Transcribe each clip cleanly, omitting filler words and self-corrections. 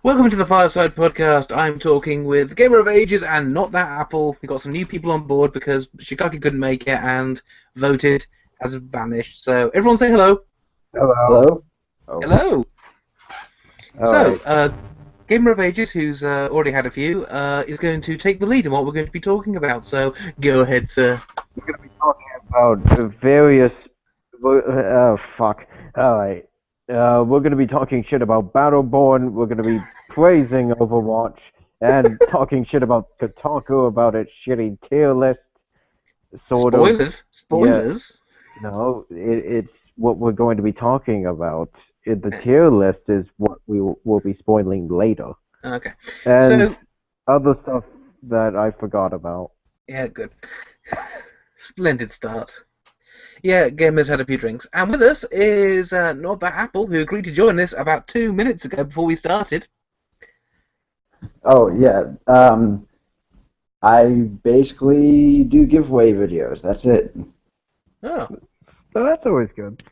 Welcome to the Fireside podcast. I'm talking with Gamer of Ages and Not That Apple. We got some new people on board because Shikaki couldn't make it and voted has vanished. So everyone say hello. Hello. Oh. Hello. All So, right. Gamer of Ages, who's already had a few, is going to take the lead in what we're going to be talking about. So go ahead, sir. We're going to be talking about various. Oh, fuck. Alright. We're going to be talking shit about Battleborn. We're going to be praising Overwatch and talking shit about Kotaku about its shitty tier list. Spoilers. Spoilers. Yeah, no, it's what we're going to be talking about. The tier list is what we will be spoiling later. Okay. And So, other stuff that I forgot about. yeah, good. Splendid start. Yeah, Gamer's had a few drinks. And with us is Not That Apple, who agreed to join us about 2 minutes ago before we started. Oh yeah. I basically do giveaway videos. That's it. Oh, So that's always good.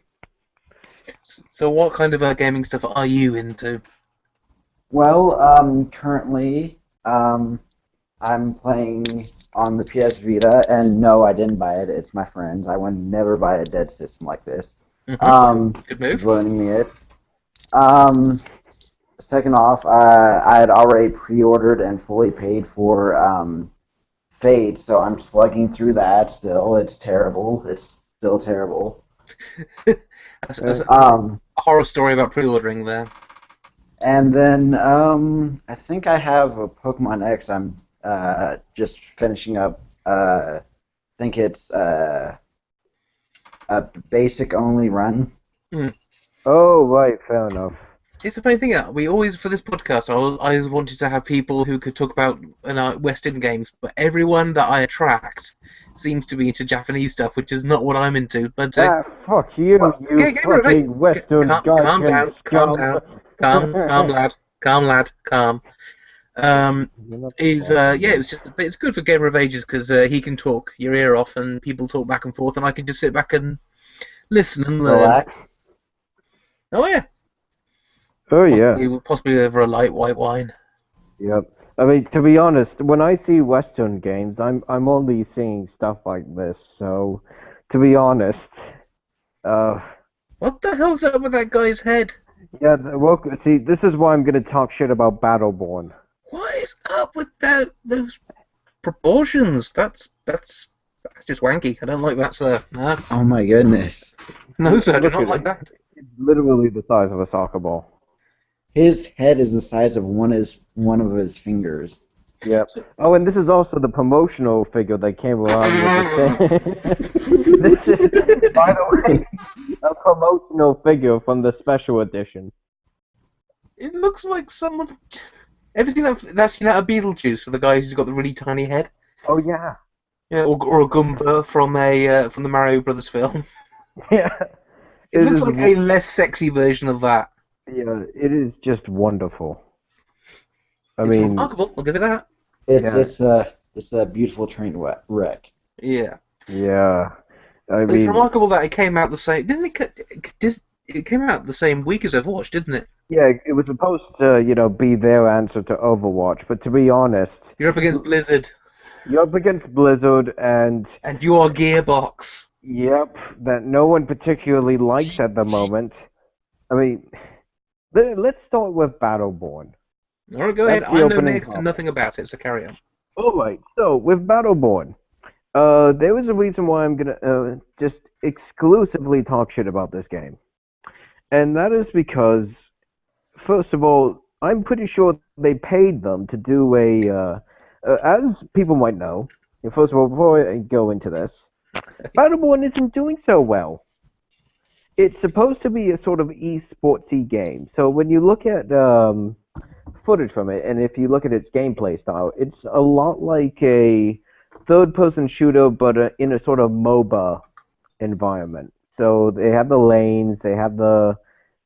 so what kind of gaming stuff are you into? Well, currently, I'm playing on the PS Vita, and no, I didn't buy it. It's my friend's. I would never buy a dead system like this. Good move. He's loaning me it. Um, Second off, I had already pre-ordered and fully paid for Fate, so I'm slugging through that still. It's terrible. It's still terrible. A Um, horror story about pre-ordering there. and then I think I have a Pokemon X. I'm just finishing up. I think it's a basic only run. Oh, right, fair enough. It's the funny thing, we always, for this podcast, I always wanted to have people who could talk about Western games, but everyone that I attract seems to be into Japanese stuff, which is not what I'm into. But Fuck you, you fucking Western calm goddamn down, calm lad, calm. It's good for Gamer of Ages because he can talk your ear off and people talk back and forth, and I can just sit back and listen and learn. Relax. Oh yeah. Oh yeah. Possibly over a light white wine. Yep. I mean, to be honest, when I see Western games, I'm only seeing stuff like this. So, to be honest, what the hell's up with that guy's head? Yeah. Well, see, this is why I'm gonna talk shit about Battleborn. What is up with those proportions? That's just wanky. I don't like that, sir. Nah. Oh my goodness. No, sir, I do Look not at like it. that. It's literally the size of a soccer ball. His head is the size of one of his fingers. Yep. Oh, and this is also the promotional figure that came around with the This is, by the way, a promotional figure from the special edition. It looks like someone. Ever seen that scene out of Beetlejuice for the guy who's got the really tiny head? Oh yeah. Yeah, or a Goomba from the Mario Brothers film. Yeah. It looks like a less sexy version of that. Yeah, it is just wonderful. It's remarkable. I'll give it that. It's a beautiful train wreck. Yeah. Yeah. It's remarkable that it came out the same. It came out the same week as Overwatch, didn't it? Yeah, it was supposed to, be their answer to Overwatch, but to be honest, You're up against Blizzard. You're up against Blizzard and you are Gearbox. Yep, that no one particularly likes at the moment. I mean, let's start with Battleborn. Alright, go ahead. I know next to nothing about it, so carry on. Alright, so with Battleborn, there was a reason why I'm gonna just exclusively talk shit about this game. And that is because, first of all, I'm pretty sure they paid them to do as people might know, first of all, before I go into this, Battleborn isn't doing so well. It's supposed to be a sort of esportsy game. So when you look at footage from it, and if you look at its gameplay style, it's a lot like a third-person shooter, but in a sort of MOBA environment. So they have the lanes, they have the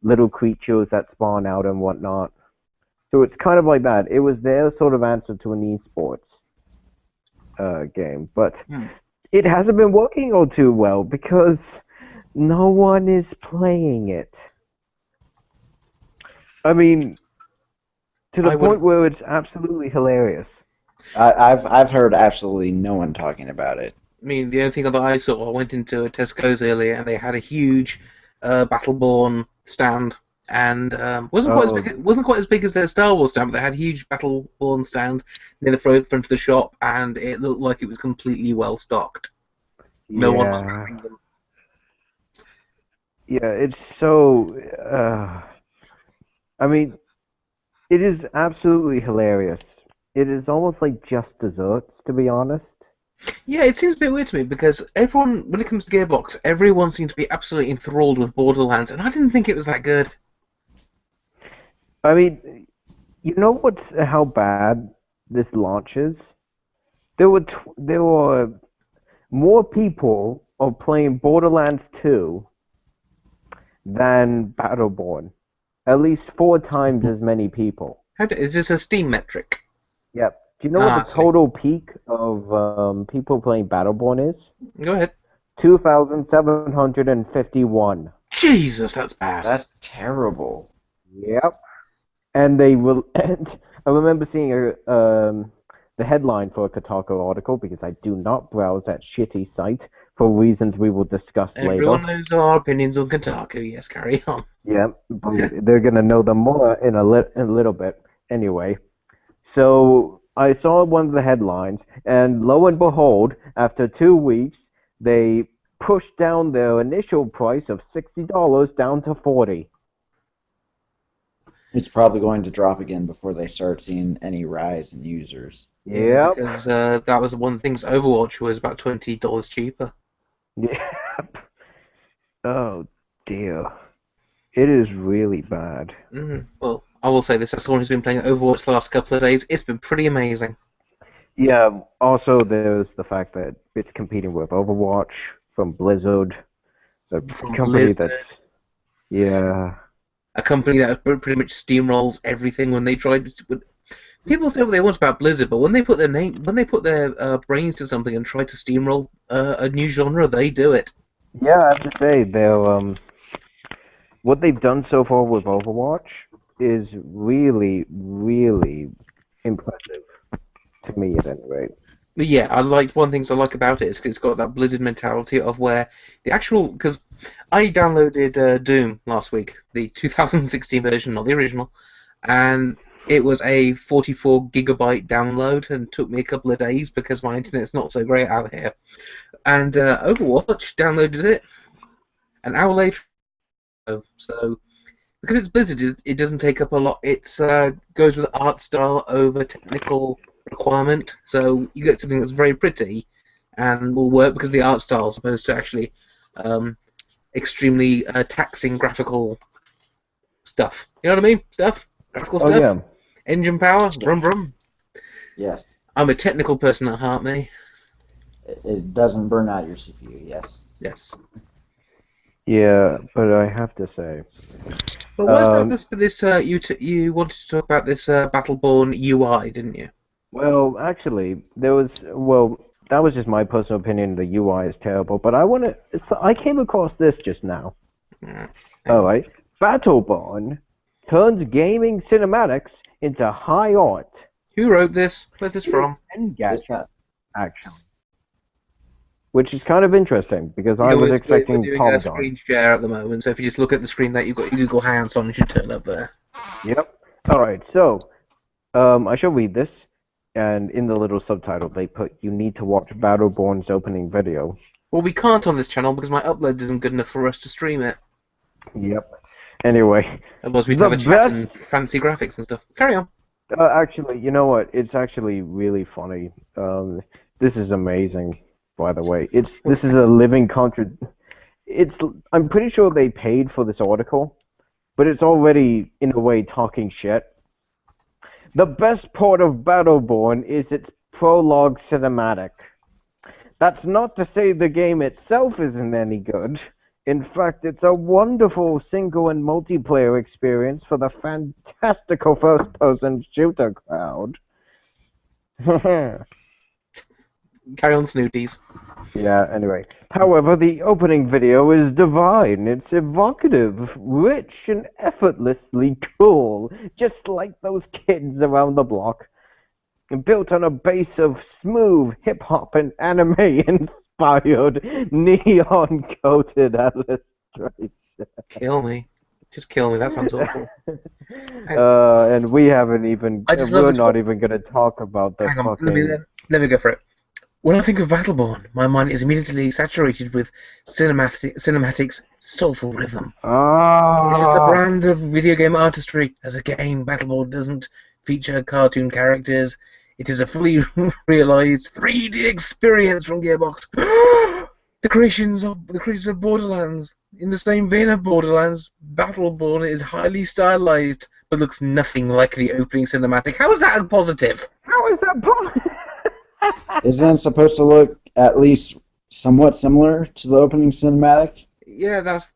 little creatures that spawn out and whatnot. So it's kind of like that. It was their sort of answer to an esports game. But it hasn't been working all too well because no one is playing it. I mean, To the I point wouldn't. where it's absolutely hilarious. I've heard absolutely no one talking about it. I mean, the only thing that I saw, I went into a Tesco's earlier, and they had a huge Battleborn stand, and wasn't quite as Oh, big. Wasn't quite as big as their Star Wars stand, but they had a huge Battleborn stand near the front of the shop, and it looked like it was completely well stocked. No one was yeah. grabbing them. Yeah, it's so. I mean, it is absolutely hilarious. It is almost like just desserts, to be honest. Yeah, it seems a bit weird to me because everyone, when it comes to Gearbox, everyone seems to be absolutely enthralled with Borderlands, and I didn't think it was that good. I mean, you know what's how bad this launch is? There were more people are playing Borderlands 2 than Battleborn. At least 4 times as many people. Is this a Steam metric? Yep. Do you know what Ah, the I see. total peak of people playing Battleborn is? Go ahead. 2,751. Jesus, that's bad. That's terrible. Yep. And they will. And I remember seeing the headline for a Kotaku article because I do not browse that shitty site for reasons we will discuss later. Everyone knows our opinions on Kotaku. Yes, carry on. Yeah, but they're gonna know them more in a little bit. Anyway, so I saw one of the headlines, and lo and behold, after 2 weeks, they pushed down their initial price of $60 down to $40. It's probably going to drop again before they start seeing any rise in users. Yeah, Yep. because that was one of the things. Overwatch was about $20 cheaper. Yep. Oh dear. It is really bad. Well, I will say this: as someone who's been playing Overwatch the last couple of days, it's been pretty amazing. Yeah, also there's the fact that it's competing with Overwatch from Blizzard, the From company Blizzard, that's, yeah. a company that pretty much steamrolls everything when they tried. People say what they want about Blizzard, but when they put their brains to something and try to steamroll a new genre, they do it. Yeah, I have to say, what they've done so far with Overwatch is really, really impressive, to me at any rate. But yeah, I like one of the things I like about it is 'cause it's got that Blizzard mentality of where the actual because I downloaded Doom last week, the 2016 version, not the original, and it was a 44 gigabyte download and took me a couple of days because my internet's not so great out here. And Overwatch downloaded it an hour later. So because it's Blizzard, it doesn't take up a lot. It goes with art style over technical requirement. So you get something that's very pretty and will work because the art style, as opposed to actually extremely taxing graphical stuff. You know what I mean? Graphical Oh stuff, yeah, engine power, brum brum. Yes, I'm a technical person at heart, me. it doesn't burn out your CPU. Yes. Yes. yeah, but I have to say, But what about this? For this, you wanted to talk about this Battleborn UI, didn't you? well, actually, that was just my personal opinion. The UI is terrible, but I came across this just now. Mm. All right, Battleborn turns gaming cinematics into high art Who wrote this? Where's this from? and It's gadgets, got, actually. Which is kind of interesting because I Yeah, was we're expecting doing a Polygon. screen share at the moment, so if you just look at the screen that you've got your Google Hands on, it should turn up there. Yep. All right. So, I shall read this, and in the little subtitle they put, "You need to watch Battleborn's opening video." Well, we can't on this channel because my upload isn't good enough for us to stream it. Yep. Anyway, Otherwise, we'd the have a chat best. and fancy graphics and stuff. Carry on. Actually, you know what? It's actually really funny. This is amazing. By the way, this is a living I'm pretty sure they paid for this article, but it's already in a way talking shit. The best part of Battleborn is its prologue cinematic. That's not to say the game itself isn't any good. In fact, it's a wonderful single and multiplayer experience for the fantastical first-person shooter crowd. Carry on, Snooties. Yeah, anyway. However, the opening video is divine. It's evocative, rich, and effortlessly cool, just like those kids around the block. And built on a base of smooth hip-hop and anime-inspired, neon-coated illustration. Kill me. Just kill me. That sounds awful. And we haven't even, we're not even going to talk about the Hang on, fucking... let me go for it. When I think of Battleborn, my mind is immediately saturated with cinematics' soulful rhythm. It is the brand of video game artistry. As a game, Battleborn doesn't feature cartoon characters. It is a fully realized 3D experience from Gearbox. The creators of Borderlands. In the same vein of Borderlands, Battleborn is highly stylized, but looks nothing like the opening cinematic. How is that a positive? How is that positive? Isn't it supposed to look at least somewhat similar to the opening cinematic? Yeah, that's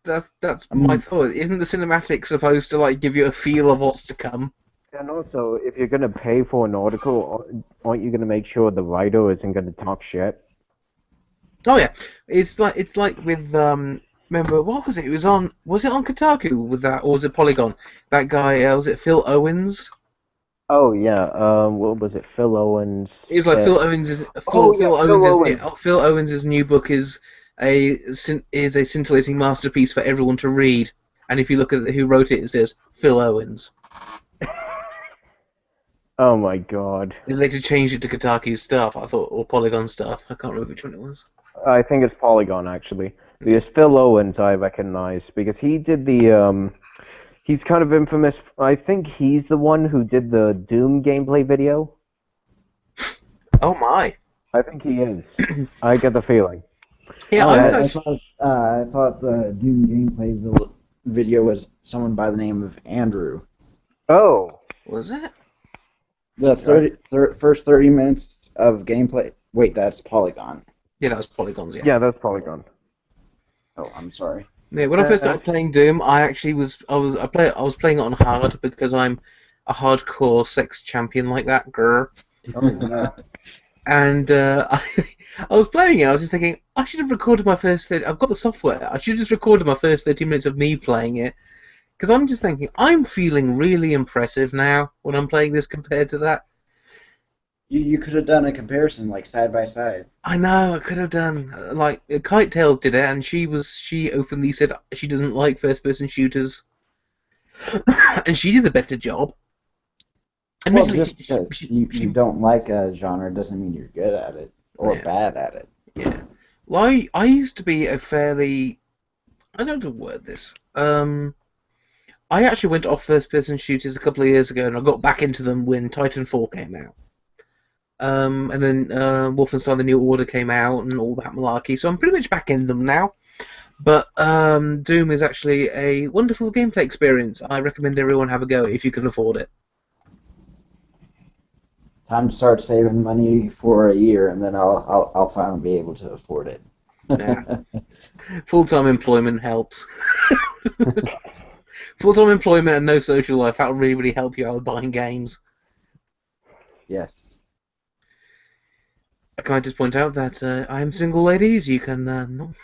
my thought. Isn't the cinematic supposed to like give you a feel of what's to come? And also, if you're gonna pay for an article, aren't you gonna make sure the writer isn't gonna talk shit? Oh yeah, it's like with remember what was it? Was it on Kotaku with that, or was it Polygon? That guy was it Phil Owens? Oh yeah, what was it? Phil Owens. It's like Phil Owens' new book is a scintillating masterpiece for everyone to read. And if you look at who wrote it, it says Phil Owens. Oh my god. They later changed it to Kotaku stuff, I thought, or Polygon stuff. I can't remember which one it was. I think it's Polygon actually, because Phil Owens I recognize because he did the He's kind of infamous. I think he's the one who did the Doom gameplay video. Oh my! I think he is. I get the feeling. Yeah, I thought the Doom gameplay video was someone by the name of Andrew. Oh, was it? The first 30 minutes of gameplay. Wait, that's Polygon. Yeah, that was Polygon's. Yeah, that's Polygon. Oh, I'm sorry. Yeah, when I first started playing Doom, I was playing it on hard because I'm a hardcore sex champion like that, grr. And I was playing it. I was just thinking I should have recorded my first. I've got the software. I should have just recorded my first 30 minutes of me playing it, because I'm just thinking I'm feeling really impressive now when I'm playing this compared to that. You could have done a comparison, like side by side. I know, I could have done. Like Kite Tails did it, and she openly said she doesn't like first-person shooters, and she did a better job. And Well, just because you don't like a genre doesn't mean you're good at it or bad at it. Yeah. Well, I used to be a fairly, I don't know how to word this. I actually went off first-person shooters a couple of years ago, and I got back into them when Titanfall came out. And then Wolfenstein: The New Order came out and all that malarkey, so I'm pretty much back in them now. But Doom is actually a wonderful gameplay experience. I recommend everyone have a go if you can afford it. Time to start saving money for a year, and then I'll finally be able to afford it. Yeah. Full-time employment helps. Full-time employment and no social life, that will really, really help you out with buying games. Yes. Can I just point out that I am single, ladies? You can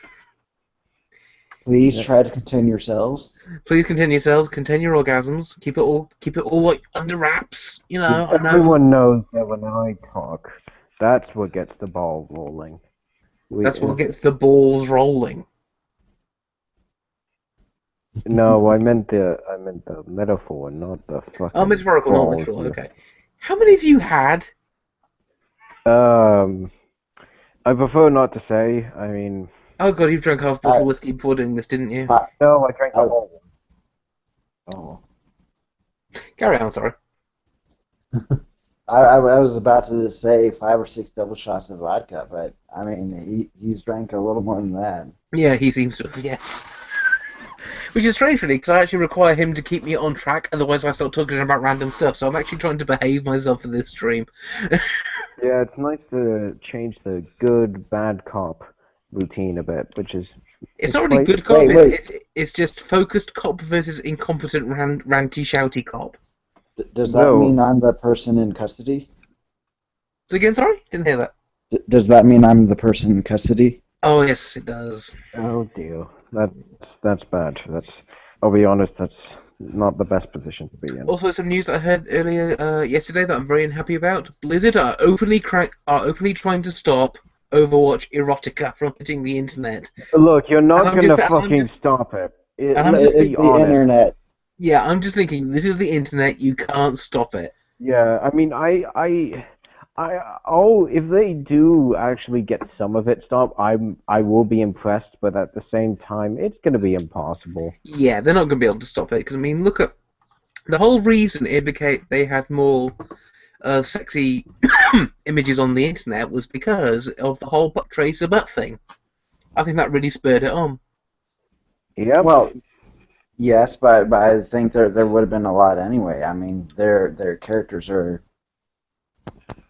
Please try to contain yourselves. Please contain yourselves. Contain your orgasms. Keep it all like under wraps. You know. Everyone knows that when I talk, that's what gets the ball rolling. That's what gets the balls rolling. No, I meant the metaphor, not the fucking. Oh, metaphorical, balls. not literal. Okay. How many have you had? I prefer not to say. I mean. Oh god, you've drunk half a bottle of whiskey before doing this, didn't you? No, I drank the whole one. Oh. Carry on, sorry. I was about to say 5 or 6 double shots of vodka, but I mean he's drank a little more than that. Yeah, he seems to have, yes. Which is strange, really, because I actually require him to keep me on track, otherwise I start talking about random stuff, so I'm actually trying to behave myself for this stream. Yeah, it's nice to change the good, bad cop routine a bit, which is... It's not really good cop, it's just focused cop versus incompetent, ranty, shouty cop. Does that mean I'm the person in custody? So again, sorry? Didn't hear that. Does that mean I'm the person in custody? Oh yes, it does. Oh dear, that's bad. I'll be honest, that's not the best position to be in. Also, some news that I heard earlier yesterday that I'm very unhappy about. Blizzard are openly trying to stop Overwatch erotica from hitting the internet. Look, you're And not I'm gonna just, and I'm fucking just, stop it. and I'm Let's just It's be the honest. internet. yeah, I'm just thinking, this is the internet. You can't stop it. Yeah, I mean, oh, if they do actually get some of it stopped, I will be impressed. But at the same time, it's gonna be impossible. Yeah, they're not going to be able to stop it because I mean, look at the whole reason it became they had more sexy images on the internet was because of the whole butt tracer butt thing. I think that really spurred it on. Yep. Well, yes, but I think there would have been a lot anyway. I mean, their characters are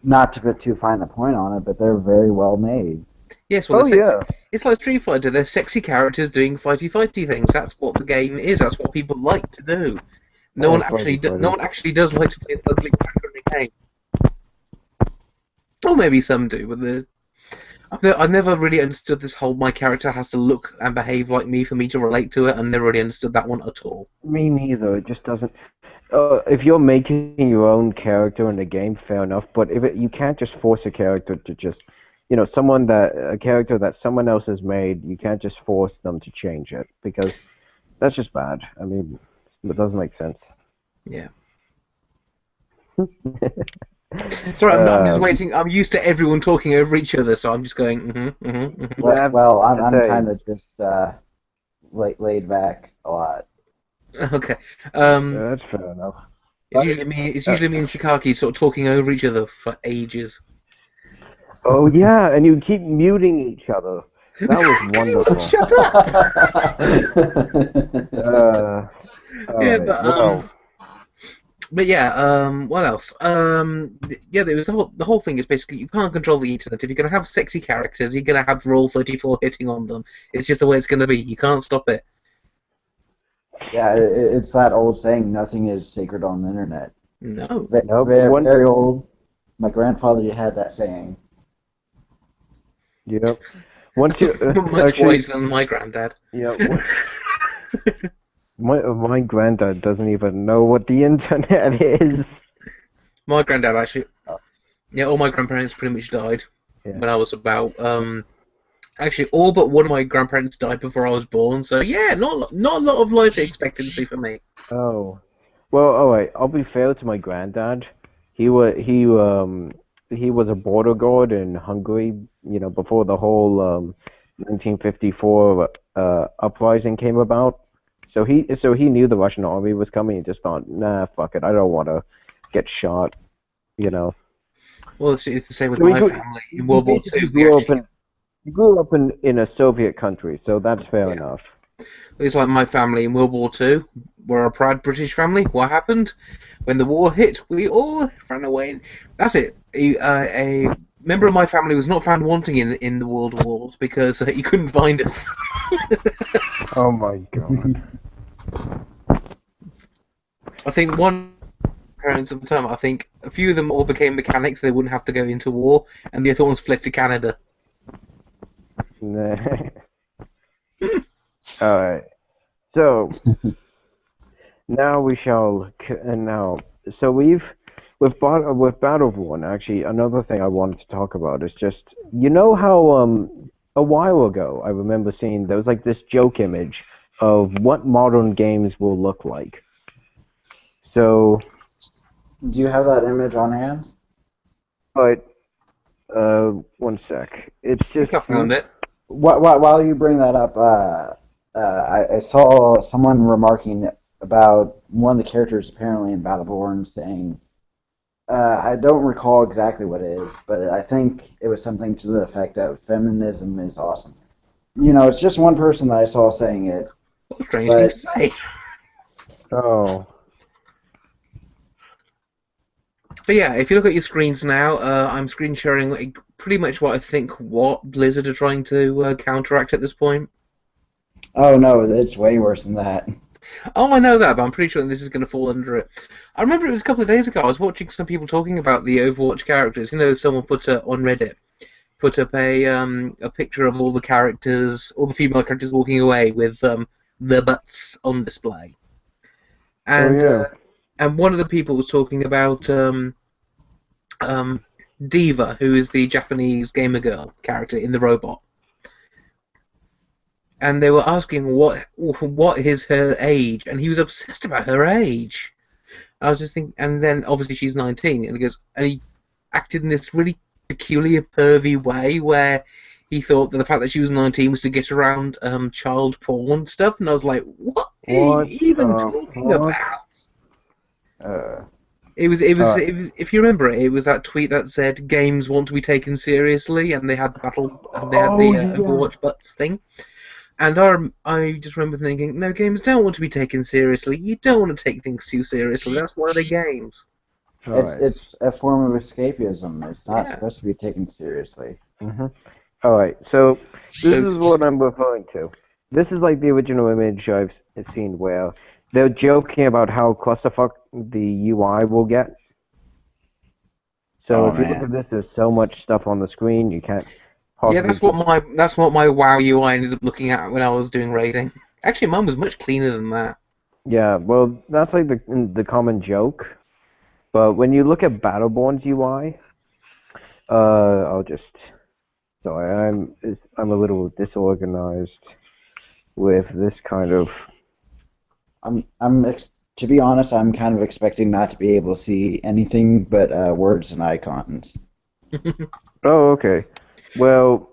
not to put too fine a point on it, but they're very well made. Yes, well, Oh they're sexy. yeah. It's like Street Fighter. They're sexy characters doing fighty things. That's what the game is. That's what people like to do. No one Fighty actually does like to play an ugly character in a game. Or maybe some do, but I never really understood this whole my character has to look and behave like me for me to relate to it. I never really understood that one at all. Me neither. It just doesn't. If you're making your own character in the game, fair enough. But you can't just force a character to just, a character that someone else has made, you can't just force them to change it because that's just bad. I mean, it doesn't make sense. Yeah. Sorry, I'm just waiting. I'm used to everyone talking over each other, so I'm just going. Well, I'm kind of just laid back a lot. Okay. Yeah, that's fair enough. It's usually me and Shikaki sort of talking over each other for ages. Oh yeah, and you keep muting each other. That was wonderful. Shut up. Yeah, right, but yeah, what else? Yeah, there was the whole thing is basically you can't control the internet. If you're gonna have sexy characters, you're gonna have Rule 34 hitting on them. It's just the way it's gonna be. You can't stop it. Yeah, it's that old saying, nothing is sacred on the internet. No. Very old. My grandfather had that saying. Yep. Once you Much wiser than my granddad. Yeah. My granddad doesn't even know what the internet is. My granddad actually. Yeah, all my grandparents pretty much died when I was about. Actually, all but one of my grandparents died before I was born. So yeah, not a lot of life expectancy for me. Oh, well, alright. I'll be fair to my granddad. He was a border guard in Hungary. Before the whole 1954 uprising came about. So he knew the Russian army was coming. He just thought, nah, fuck it. I don't want to get shot. Well, it's the same with my family in World War II. He grew up in a Soviet country, so that's fair enough. It's like my family in World War II. We're a proud British family. What happened? When the war hit, we all ran away. That's it. A member of my family was not found wanting in the World Wars because he couldn't find us. Oh my god. I think one parents at the time, I think a few of them all became mechanics so they wouldn't have to go into war, and the other ones fled to Canada. Alright. So now we shall so with Battleborn, actually another thing I wanted to talk about is just how a while ago I remember seeing there was like this joke image of what modern games will look like. So do you have that image on hand? But one sec. It's just I found it. While you bring that up, I saw someone remarking about one of the characters apparently in Battleborn saying, I don't recall exactly what it is, but I think it was something to the effect of feminism is awesome. It's just one person that I saw saying it. Strange thing to say. Oh. But yeah, if you look at your screens now, I'm screen sharing pretty much what Blizzard are trying to counteract at this point. Oh no, it's way worse than that. Oh, I know that, but I'm pretty sure this is going to fall under it. I remember it was a couple of days ago, I was watching some people talking about the Overwatch characters. Someone put on Reddit, put up a picture of all the characters, all the female characters walking away with their butts on display, Oh and yeah. and one of the people was talking about Diva, who is the Japanese gamer girl character in the robot, and they were asking what is her age, and he was obsessed about her age. I was just thinking, and then obviously she's 19, and he acted in this really peculiar, pervy way where he thought that the fact that she was 19 was to get around child porn stuff, and I was like, what are you What even the talking fuck? about? Uh, If you remember it was that tweet that said games want to be taken seriously, and they had the Oh yeah. Overwatch butts thing. And I just remember thinking, no, games don't want to be taken seriously. You don't want to take things too seriously. That's why they're games. Alright. it's a form of escapism. It's not Yeah. supposed to be taken seriously. Alright, so this So is what I'm referring to. This is like the original image I've seen where they're joking about how clusterfuck the UI will get. So Oh, if you look man. at this, there's so much stuff on the screen you can't yeah, possibly. that's what my WoW UI ended up looking at when I was doing raiding. Actually, mine was much cleaner than that. Yeah, well, that's like the common joke. But when you look at Battleborn's UI, I'll just. Sorry, I'm a little disorganized with this kind of. To be honest, I'm kind of expecting not to be able to see anything but words and icons. Oh, okay. Well,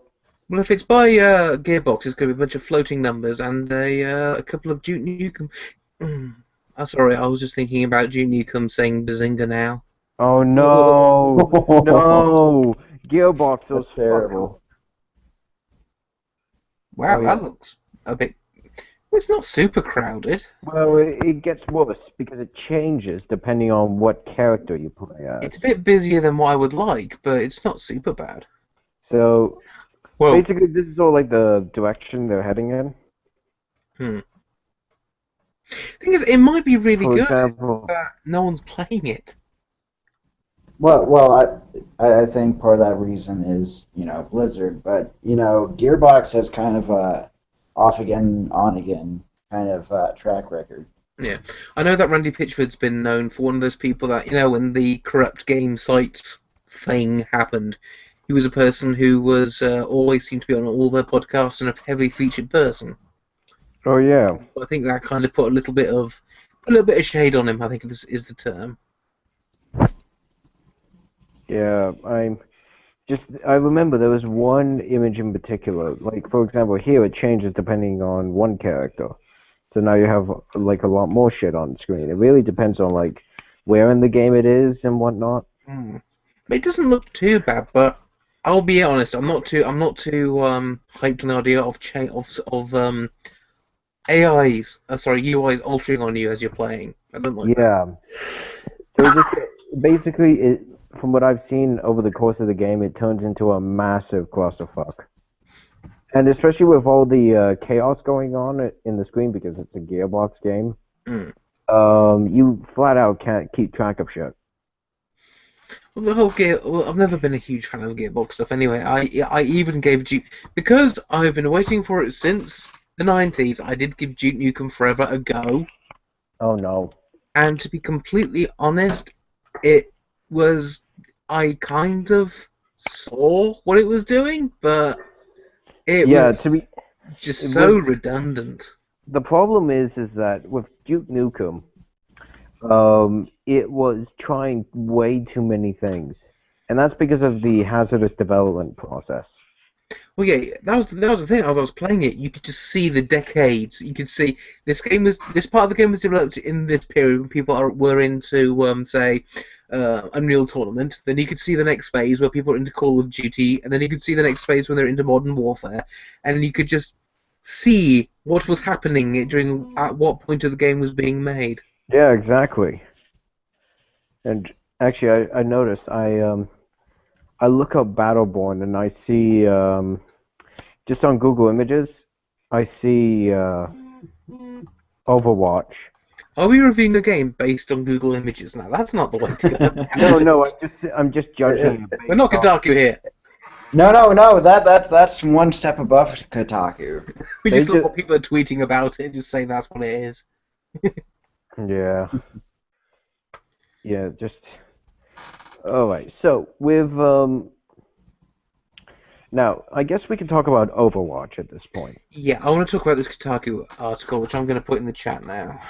Well, if it's by Gearbox, it's going to be a bunch of floating numbers and a couple of Duke Nukem. Oh, sorry, I was just thinking about Duke Nukem saying Bazinga now. oh no, no, Gearbox, those That's terrible. Wow, Oh, that yeah. looks a bit. It's not super crowded. Well, it gets worse because it changes depending on what character you play as. It's a bit busier than what I would like, but it's not super bad. So Well, basically, this is all like the direction they're heading in. thing is, it might be really For good. example, No one's playing it. Well, I think part of that reason is, Blizzard, but, Gearbox has kind of off again, on again kind of track record. Yeah, I know that Randy Pitchford's been known for one of those people that, when the corrupt game sites thing happened, he was a person who was always seemed to be on all their podcasts and a heavily featured person. oh yeah, I think that kind of put a little bit of shade on him. I think this is the term. yeah. I remember there was one image in particular. Like for example, here it changes depending on one character. So now you have like a lot more shit on the screen. It really depends on like where in the game it is and whatnot. It doesn't look too bad, but I'll be honest. I'm not too hyped on the idea of AIs. Sorry, UIs altering on you as you're playing. I don't like that. Yeah. So it just basically, from what I've seen over the course of the game, it turns into a massive clusterfuck. And especially with all the chaos going on in the screen because it's a Gearbox game, you flat out can't keep track of shit. Well, the whole gear. Well, I've never been a huge fan of Gearbox stuff. Anyway, I even gave Duke because I've been waiting for it since the '90s. I did give Duke Nukem Forever a go, Oh no. and to be completely honest, I kind of saw what it was doing, but it Yeah, was to be just so redundant. the problem is that with Duke Nukem, it was trying way too many things, and that's because of the hazardous development process. Well, yeah, that was the thing. As I was playing it, you could just see the decades. You could see this part of the game was developed in this period when people were into say Unreal Tournament. Then you could see the next phase where people are into Call of Duty, and then you could see the next phase when they're into Modern Warfare, and you could just see what was happening at what point of the game was being made. Yeah, exactly. And actually, I noticed I look up Battleborn and I see just on Google Images I see Overwatch. Are we reviewing a game based on Google Images now? That's not the way to go. No, I'm just judging. We're not Kotaku here. No. That's one step above Kotaku. We They just look just what people are tweeting about it, just saying that's what it is. yeah. Yeah, just all right. So with now, I guess we can talk about Overwatch at this point. Yeah, I want to talk about this Kotaku article, which I'm going to put in the chat now.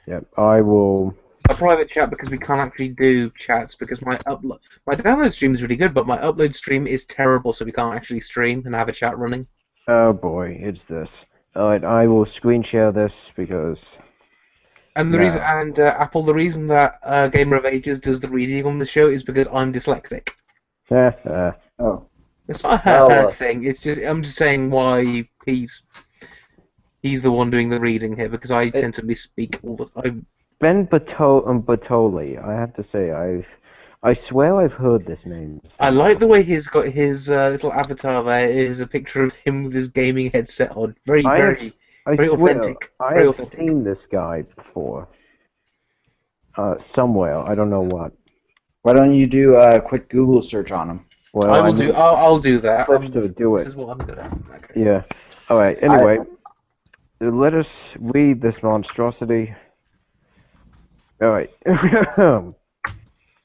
Yeah, I will. It's a private chat because we can't actually do chats because my download stream is really good, but my upload stream is terrible, so we can't actually stream and have a chat running. Oh boy, it's this. All right, I will screen share this because And no. Apple, the reason that Gamer of Ages does the reading on the show is because I'm dyslexic. Oh, It's not a well, thing. It's just I'm just saying why he's the one doing the reading here because I tend to misspeak all the time. Ben Batoli. I have to say, I swear I've heard this name. I like the way he's got his little avatar there. Is a picture of him with his gaming headset on. Very, I have, very, I very swear, authentic. I Very have authentic. seen this guy before. Somewhere. I don't know what. why don't you do a quick Google search on him? Well, I I will do. need I'll do that. clips to do This it. is what I'm good at. Okay. Yeah. All right. Anyway, let us read this monstrosity. All right.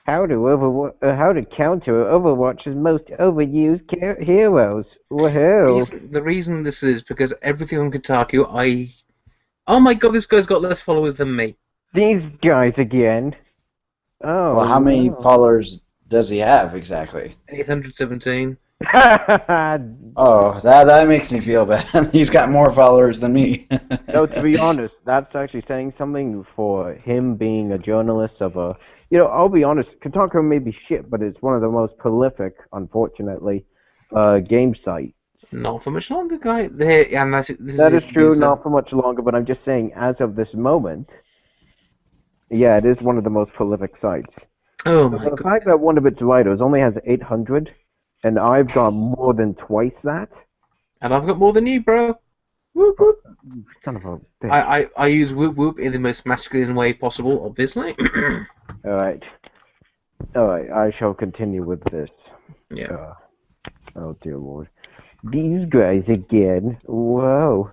How to counter Overwatch's most overused heroes? Woohoo! The reason this is because everything on Kotaku, oh my god, this guy's got less followers than me. These guys again. Oh. Well, how many no. followers does he have exactly? 817. Oh, that makes me feel bad. He's got more followers than me. No, to be honest, that's actually saying something for him being a journalist of a. I'll be honest. Kotaku may be shit, but it's one of the most prolific, unfortunately, game sites. Not for much longer, guy. There, and this That is is true, not for much longer, but I'm just saying, as of this moment, yeah, it is one of the most prolific sites. Oh But my the god. fact that one of its writers only has 800, and I've got more than twice that. And I've got more than you, bro. Whoop whoop. Son of a bitch. I use whoop whoop in the most masculine way possible, obviously. Alright. Alright, I shall continue with this. Yeah. Oh dear lord. These guys again. Whoa.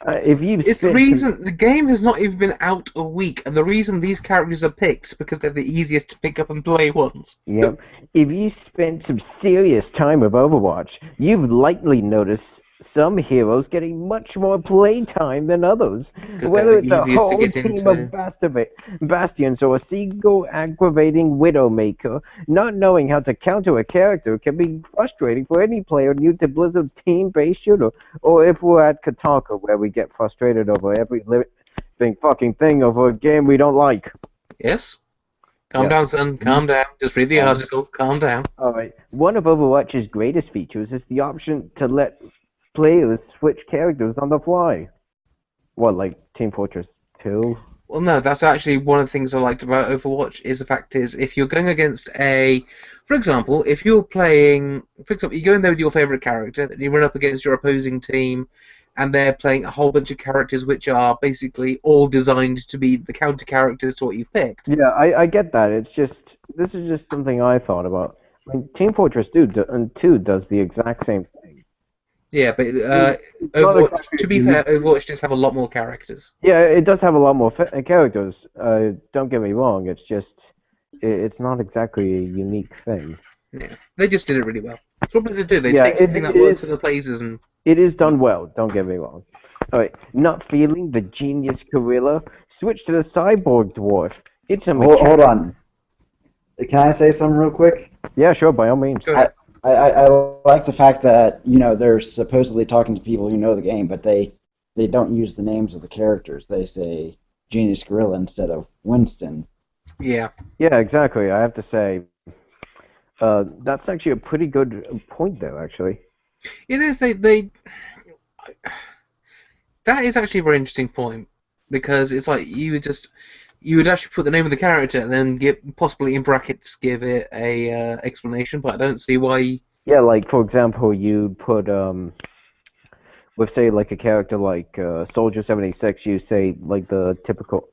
If you've It's the spent reason the game has not even been out a week, and the reason these characters are picked because they're the easiest to pick up and play ones. Yep. If you spent some serious time with Overwatch, you've likely noticed some heroes getting much more playtime than others. Because Whether they're it's the a easiest to whole get team into. of Bastions or a single aggravating Widowmaker, not knowing how to counter a character can be frustrating for any player new to Blizzard's team-based shooter. Or if we're at Kotaku, where we get frustrated over every living fucking thing over a game we don't like. Yes? Calm Yeah. down, son. Calm down. Just read the article. Calm down. Alright. One of Overwatch's greatest features is the option to let players switch characters on the fly. What, like Team Fortress 2? Well, no, that's actually one of the things I liked about Overwatch is the fact is if you're going against for example, if you're playing, for example, you go in there with your favorite character, then you run up against your opposing team, and they're playing a whole bunch of characters which are basically all designed to be the counter characters to what you've picked. Yeah, I get that. It's just, this is just something I thought about. I mean, Team Fortress 2 does the exact same thing. Yeah, but not Overwatch, exactly to be unique. fair, Overwatch does have a lot more characters. Yeah, it does have a lot more characters. Don't get me wrong. It's just, it's not exactly a unique thing. Yeah, they just did it really well. That's what Blizzard do. They Yeah, take something that it works is- other places and It is done well, don't get me wrong. Alright, not feeling the genius gorilla? Switch to the cyborg dwarf. It's a Hold on. Can I say something real quick? Yeah, sure, by all means. go ahead. I like the fact that they're supposedly talking to people who know the game, but they don't use the names of the characters. They say Genius Gorilla instead of Winston. Yeah. Yeah, exactly. I have to say, that's actually a pretty good point, though. Actually. It is. That is actually a very interesting point because it's like you would actually put the name of the character and then possibly in brackets give it a explanation, but I don't see why. Yeah, like for example, you'd put with say like a character like Soldier 76, you say like the typical,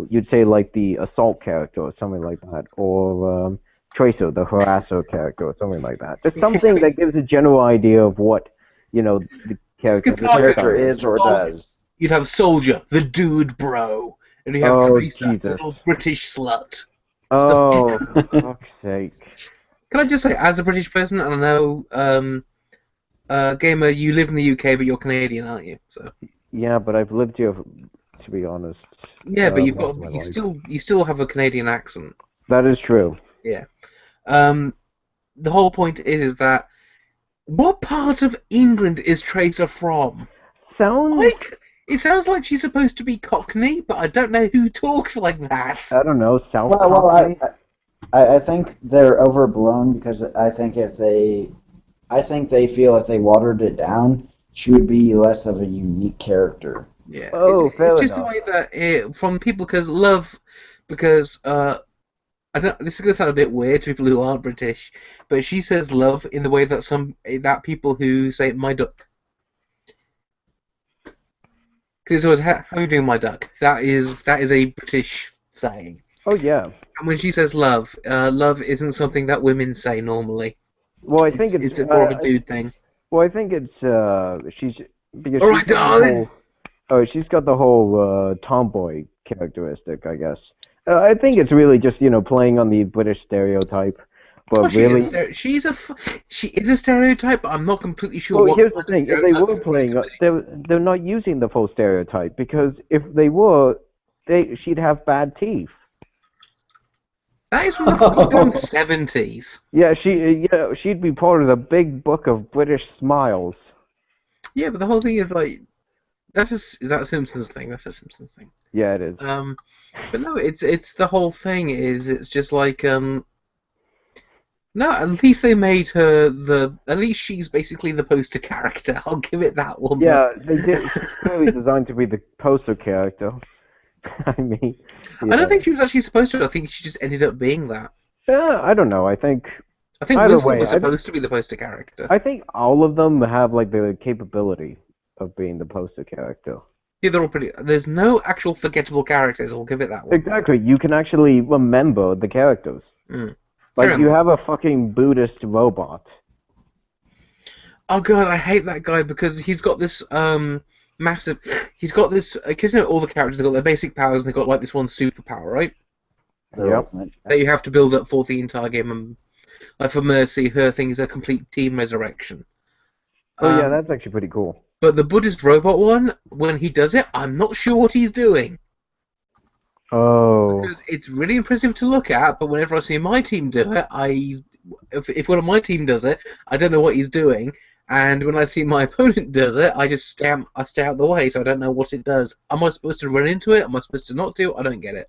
you'd say like the assault character or something like that, or Tracer, the harasser character, or something like that. Just something that gives a general idea of what, the character good The target. character is or does. You'd have Soldier, the dude bro, and you have Oh, Tracer, the Jesus. little British slut. Oh, for fuck's sake. Can I just say, as a British person, and I know, Gamer, you live in the UK, but you're Canadian, aren't you? So Yeah, but I've lived here, to be honest. yeah, but most of my you life. still have a Canadian accent. That is true. Yeah. The whole point is that what part of England is Tracer from? Sounds... Like, it sounds like she's supposed to be Cockney, but I don't know who talks like that. I don't know, South Well, Cockney? I think they're overblown because I think they feel if they watered it down, she would be less of a unique character. Yeah, Oh, fair it's just the enough. way that from people because I don't. This is gonna sound a bit weird to people who aren't British, but she says love in the way that people who say my duck. Because it's always how are you doing, my duck? That is a British saying. Oh, yeah. And when she says love, love isn't something that women say normally. Well, I think It's more of a dude thing. Well, I think it's she's because All she's right, got the darling. she's got the whole tomboy characteristic, I guess. I think it's really just playing on the British stereotype, but Well, really. she is a stereotype, but I'm not completely sure Well, what. here's the thing: if they were playing, they're not using the full stereotype because if they were, she'd have bad teeth. That is from the goddamn 70s. Yeah, she'd be part of the big book of British smiles. Yeah, but the whole thing is like is that a Simpsons thing? That's a Simpsons thing. Yeah, it is. But no, it's the whole thing is it's just like no, at least they made her at least she's basically the poster character. I'll give it that one. Yeah, they did. She's clearly designed to be the poster character. I mean, I don't think she was actually supposed to. I think she just ended up being that. Yeah, I don't know. I think either Winston way, was supposed to be the poster character. I think all of them have like the capability of being the poster character. Yeah, they're all pretty. There's no actual forgettable characters. I'll give it that one. Exactly. You can actually remember the characters. Like you have a fucking Buddhist robot. Oh god, I hate that guy because he's got this massive. He's got this because all the characters have got their basic powers and they've got like this one superpower, right? Yep. That you have to build up for the entire game. And like for Mercy, her thing is a complete team resurrection. Oh yeah, that's actually pretty cool. But the Buddhist robot one, when he does it, I'm not sure what he's doing. Oh. Because it's really impressive to look at, but whenever I see my team do it, if one of my team does it, I don't know what he's doing. And when I see my opponent does it, I just stay out the way, so I don't know what it does. Am I supposed to run into it? Am I supposed to not do? I don't get it.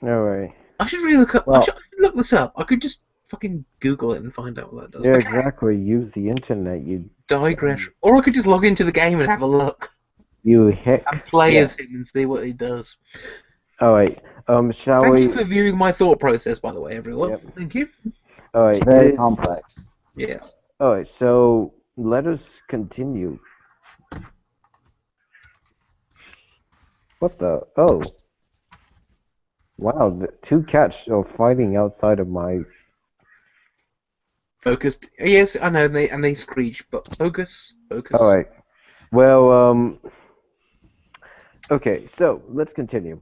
No way. I should really look up. Well, I should look this up. I could just fucking Google it and find out what that does. Yeah, Okay. exactly. Use the internet. You Digress. Or I could just log into the game and have a look hick. and play as him and see what he does. All right. Shall Thank we? you for viewing my thought process, by the way, everyone. Yep. Thank you. All right. Very complex. Yes. All right. So let us continue. What the? Oh. Wow. The two cats are fighting outside of my. Focused. Yes, I know, and they screech, but focus. All right. Well. Okay. So let's continue.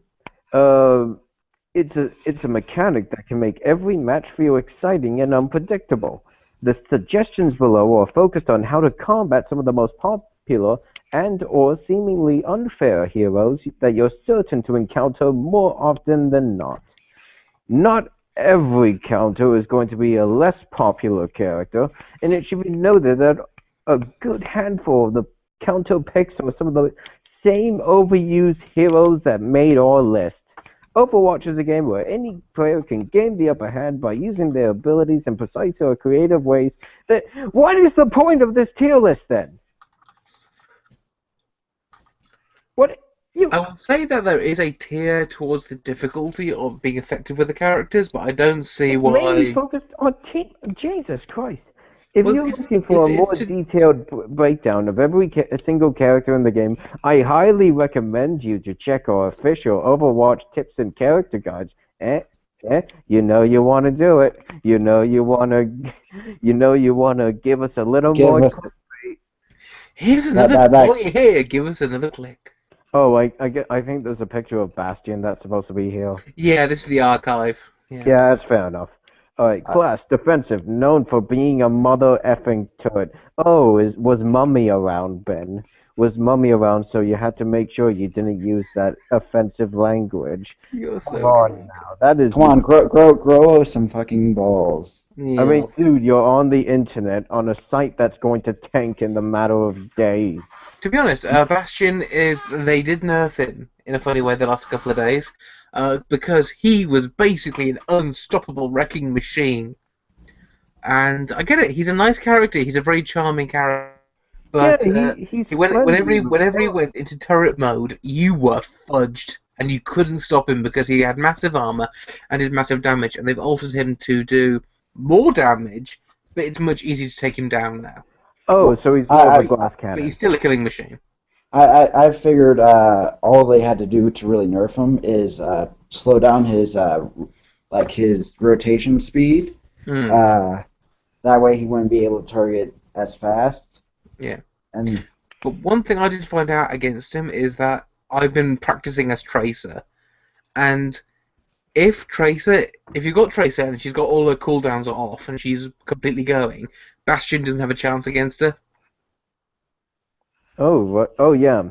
It's a mechanic that can make every match feel exciting and unpredictable. The suggestions below are focused on how to combat some of the most popular and/or seemingly unfair heroes that you're certain to encounter more often than not. Not every counter is going to be a less popular character, and it should be noted that a good handful of the counter picks are some of the same overused heroes that made our list. Overwatch is a game where any player can gain the upper hand by using their abilities in precise or creative ways. What is the point of this tier list then? I will say that there is a tier towards the difficulty of being effective with the characters, but I don't see why. Mainly focused on team. Jesus Christ! If Well, you're looking for a more detailed breakdown of every single character in the game, I highly recommend you to check our official Overwatch tips and character guides. Yeah, you know you want to do it. You know you want to. You know you want to give us a little Give more. us Here's that another. that While that. you're here, give us another click. Oh, I think there's a picture of Bastion that's supposed to be here. Yeah, this is the archive. Yeah. Yeah, that's fair enough. Alright, Uh, class, defensive, known for being a mother effing turd. Oh, was Mummy around, Ben? Was Mummy around, so you had to make sure you didn't use that offensive language. You're Come so on drunk. now, that is Come on, grow some fucking balls. I Yeah. mean, dude, you're on the internet on a site that's going to tank in the matter of days. To be honest, Bastion is. They did nerf him in a funny way the last couple of days, because he was basically an unstoppable wrecking machine. And I get it. He's a nice character. He's a very charming character. Yeah, But he's friendly with whenever he Bugs. went into turret mode, you were fudged, and you couldn't stop him because he had massive armor and did massive damage. And they've altered him to do more damage, but it's much easier to take him down now. Oh, Well, so he's more of a I glass But he's cannon. still a killing machine. I figured all they had to do to really nerf him is slow down his like his rotation speed. Mm, Uh, that way he wouldn't be able to target as fast. yeah. And But one thing I did find out against him is that I've been practicing as Tracer, and if you've got Tracer and she's got all her cooldowns off and she's completely going, Bastion doesn't have a chance against her Oh, what? Oh, yeah.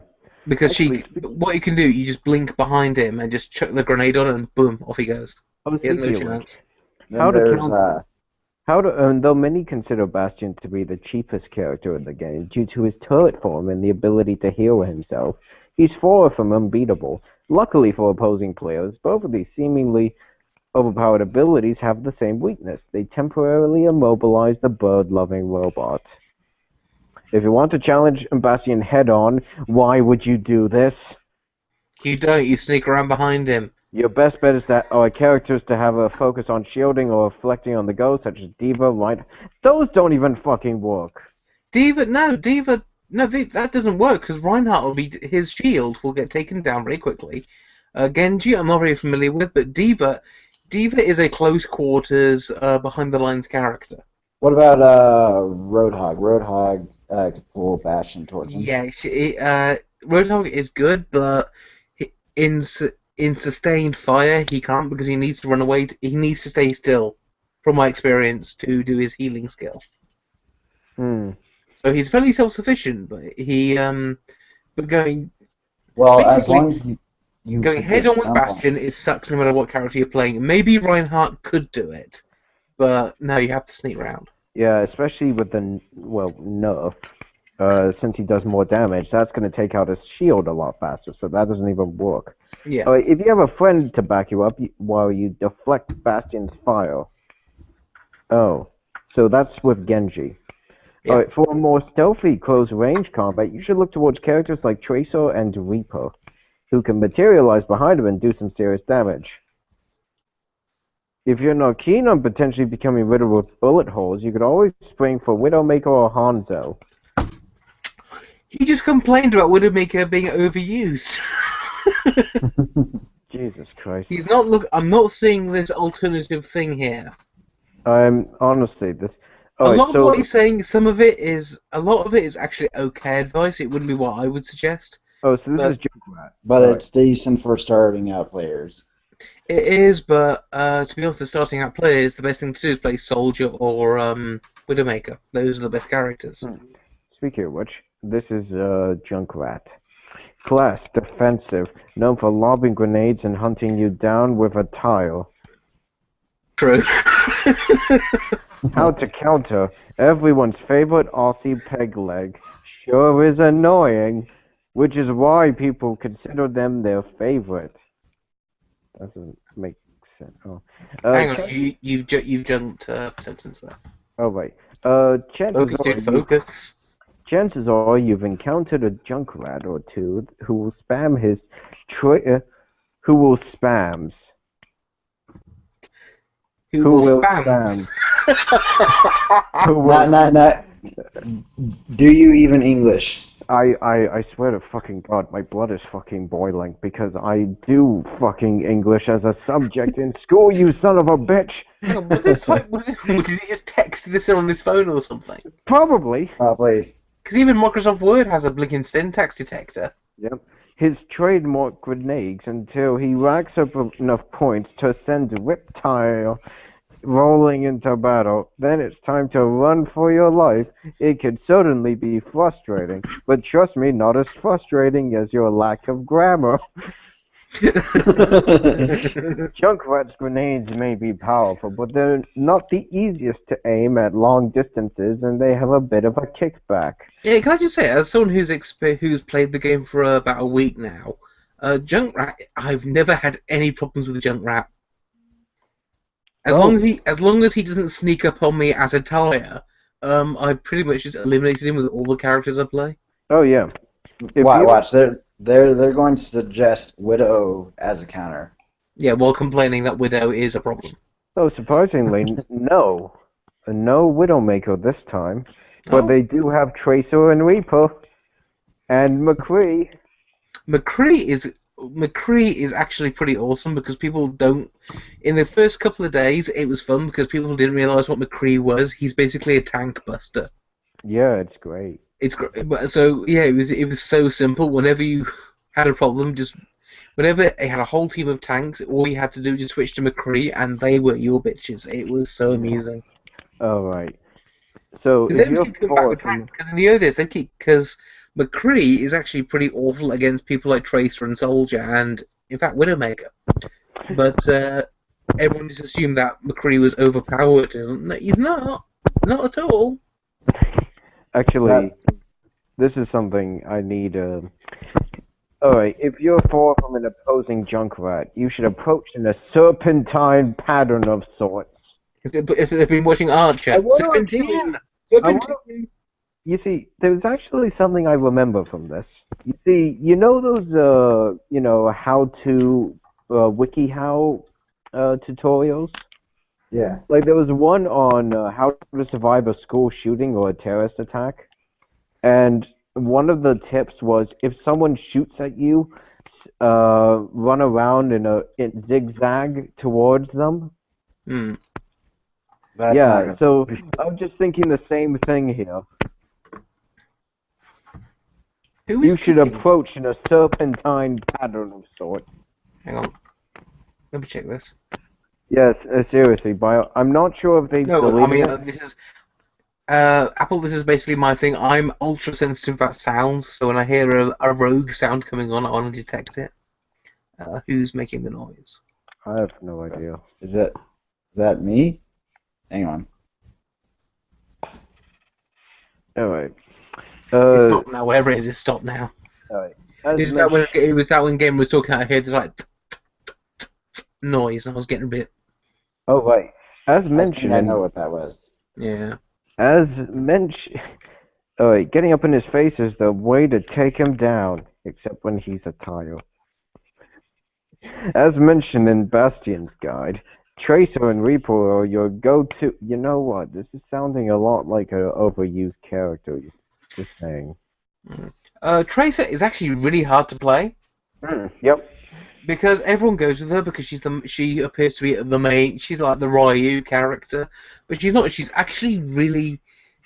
because Actually, what you can do, you just blink behind him and just chuck the grenade on and boom, off he goes. He has no speaking of which, chance. then how to there's count though many consider Bastion to be the cheapest character in the game due to his turret form and the ability to heal himself, he's far from unbeatable. Luckily for opposing players, both of these seemingly overpowered abilities have the same weakness. They temporarily immobilize the bird-loving robot. If you want to challenge Bastion head-on, why would you do this? You don't. You sneak around behind him. Your best bet is that our characters to have a focus on shielding or reflecting on the ghost, such as Diva, right? Those don't even fucking work. Diva, no, that doesn't work because Reinhardt will be his shield will get taken down very quickly. Genji, I'm not very familiar with, but Diva is a close quarters, behind the lines character. what about Roadhog? Roadhog could pull Bastion towards him. Yeah, Roadhog is good, but in sustained fire he can't because he needs to run away. He needs to stay still, from my experience, to do his healing skill. Hmm. So he's fairly self-sufficient, but Well, as basically long as you going could head just on with jump on Bastion, it sucks no matter what character you're playing. Maybe Reinhardt could do it, but no, you have to sneak around. Yeah, especially with the nerf. Since he does more damage, that's going to take out his shield a lot faster, so that doesn't even work. Yeah. If you have a friend to back you up while you deflect Bastion's fire. Oh, so that's with Genji. Yeah. Alright, for a more stealthy close-range combat, you should look towards characters like Tracer and Reaper, who can materialize behind him and do some serious damage. If you're not keen on potentially becoming riddled with bullet holes, you could always spring for Widowmaker or Hanzo. He just complained about Widowmaker being overused. Jesus Christ. He's not look. I'm not seeing this alternative thing here. Honestly, this... A Alright, lot of so... what he's saying, a lot of it is actually okay advice. It wouldn't be what I would suggest. Oh, so this But is Junkrat. but Alright. it's decent for starting out players. it is, but to be honest, the starting out players, the best thing to do is play Soldier or Widowmaker. Those are the best characters. Speaking of which, this is Junkrat. Class, defensive, known for lobbing grenades and hunting you down with a tile. True. How to counter everyone's favorite Aussie peg leg sure is annoying, which is why people consider them their favorite. Doesn't make sense. Oh, Hang on, you've jumped a sentence there. oh wait. Focus, dude, focus. Chances are you've encountered a Junkrat or two who will spam his who will spams. Who will spam? spam? Who will Not. Do you even English? I swear to fucking God, my blood is fucking boiling because I do fucking English as a subject in school, you son of a bitch! Hang on, was this type? Did he just text this on his phone or something? Probably. Probably. Because even Microsoft Word has a blinking syntax detector. Yep. His trademark grenades until he racks up enough points to send Reptile rolling into battle. Then it's time to run for your life. It could certainly be frustrating, but trust me, not as frustrating as your lack of grammar. Junkrat's grenades may be powerful, but they're not the easiest to aim at long distances, and they have a bit of a kickback. Yeah, can I just say, as someone who's played the game for about a week now, Junkrat, I've never had any problems with Junkrat. As long as he doesn't sneak up on me as a tire, I pretty much just eliminated him with all the characters I play. Oh yeah. Watch. They're going to suggest Widow as a counter. Yeah, while complaining that Widow is a problem. Oh, surprisingly, no. No Widowmaker this time. But they do have Tracer and Reaper. And McCree. McCree is actually pretty awesome because people don't. In the first couple of days, it was fun because people didn't realize what McCree was. He's basically a tank buster. Yeah, it's great. It's great. So yeah, it was so simple. Whenever you had a problem, whenever it had a whole team of tanks, all you had to do was just switch to McCree, and they were your bitches. It was so amusing. All right. So Because in the early days, because McCree is actually pretty awful against people like Tracer and Soldier, and in fact Widowmaker. But everyone just assumed that McCree was overpowered. He's not at all. Actually, this is something I need. Alright, if you're far from an opposing Junkrat, you should approach in a serpentine pattern of sorts. If they've been watching Archer, Serpentine! You see, there's actually something I remember from this. You see, you know those, how to WikiHow tutorials? Yeah. Like, there was one on how to survive a school shooting or a terrorist attack. And one of the tips was, if someone shoots at you, run around in zigzag towards them. Hmm. Yeah, so I'm just thinking the same thing here. You should approach in a serpentine pattern of sorts. Hang on. Let me check this. Yes, seriously, I'm not sure if they've deleted it. This is... Apple, this is basically my thing. I'm ultra sensitive about sounds, so when I hear a rogue sound coming on, I want to detect it. Who's making the noise? I have no idea. Is that me? Hang on. Alright. It's stopped now, whatever it is, it's stopped now. Alright. It was that when Game was talking, I heard this like noise, and I was getting a bit... Oh, right. As mentioned... I know what that was. Yeah. As mentioned... Alright, getting up in his face is the way to take him down, except when he's a tile. As mentioned in Bastion's guide, Tracer and Reaper are your go-to... You know what? This is sounding a lot like an overused character. Just saying. Tracer is actually really hard to play. Yep. Because everyone goes with her because she appears to be the main. She's like the Ryu character, but she's not. She's actually really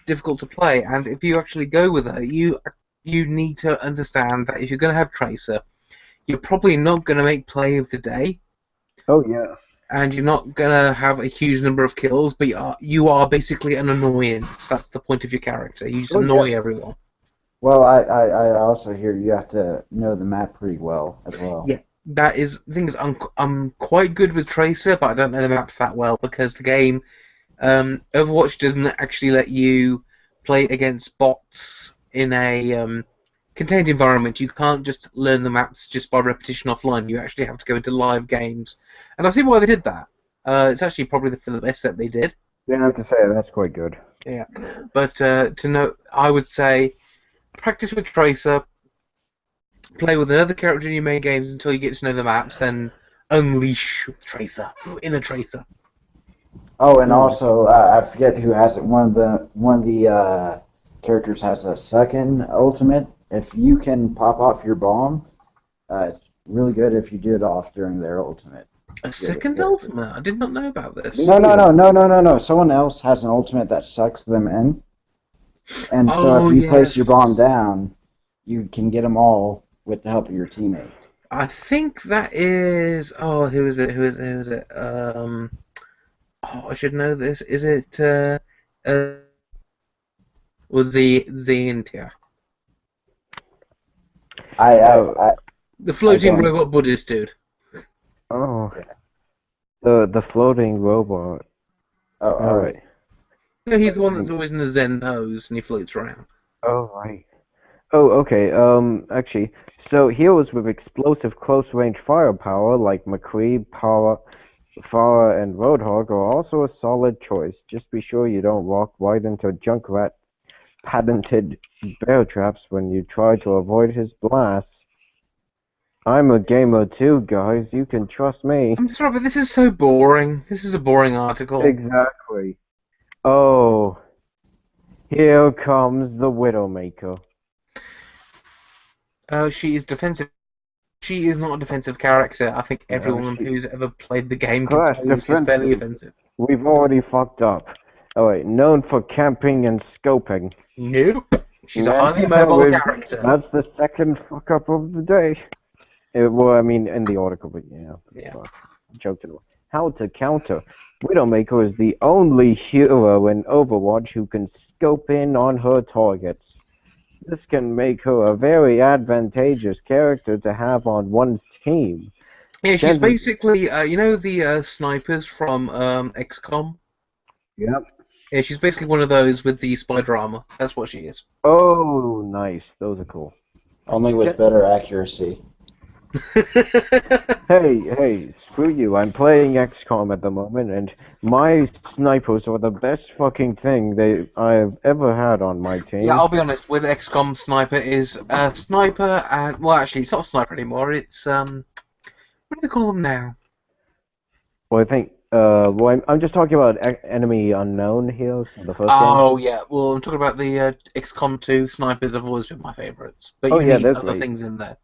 difficult to play. And if you actually go with her, you need to understand that if you're going to have Tracer, you're probably not going to make play of the day. Oh yeah. And you're not going to have a huge number of kills, but you are basically an annoyance. That's the point of your character. You just annoy everyone. Well, I also hear you have to know the map pretty well as well. Yeah, that is the thing. I'm quite good with Tracer, but I don't know the maps that well because the game, Overwatch doesn't actually let you play against bots in a contained environment. You can't just learn the maps just by repetition offline. You actually have to go into live games, and I see why they did that. It's actually probably for the best that they did. You have to say that's quite good. Yeah, but I would say practice with Tracer, play with another character in your main games until you get to know the maps, then unleash Tracer, inner Tracer. Oh, and also I forget who has it. One of the characters has a second ultimate. if you can pop off your bomb, it's really good if you do it off during their ultimate. A Your other second character. ultimate? I did not know about this. No. Someone else has an ultimate that sucks them in, and so Oh if you place your bomb yes. down, you can get them all with the help of your teammates. I think that is. Oh, who is it? Who is it? Who is it? Oh, I should know this. Is it? Uh was the Intia? I I Oh, I, The I floating don't. robot Buddhist dude. oh, the floating robot. Oh, All all right. right. No, he's the one that's Hmm. always in the Zen pose and he floats around. Oh, right. Oh, okay. Actually, so heroes with explosive close-range firepower like McCree, Farah, and Roadhog are also a solid choice. Just be sure you don't walk right into Junkrat patented bear traps when you try to avoid his blasts. I'm a gamer too, guys. You can trust me. I'm sorry, but this is so boring. This is a boring article. Exactly. Oh, here comes the Widowmaker. She is defensive. She is not a defensive character. I think No, everyone she who's ever played the game can class tell you she's fairly defensive. offensive. We've already fucked up. Oh wait, known for camping and scoping. Nope. She's a Yeah, highly mobile we've, character. that's the second fuck up of the day. Well, I mean, in the article, but yeah, Yeah. joking. How to counter? Widowmaker is the only hero in Overwatch who can scope in on her targets. This can make her a very advantageous character to have on one's team. Yeah, she's Chances, basically, you know the snipers from XCOM? yep. Yeah, she's basically one of those with the spider armor. That's what she is. Oh, nice. Those are cool. Only with Ch- better accuracy. Hey, screw you. I'm playing XCOM at the moment, and my snipers are the best fucking thing I've ever had on my Yeah, team. I'll be honest. With XCOM, sniper is sniper, and well, actually, it's not sniper anymore. It's what do they call them now? Well, I think, I'm just talking about Enemy Unknown here, the first game. Oh yeah, well, I'm talking about the XCOM 2 snipers. Have always been my favourites, but Oh you yeah, need they're other great. things in there.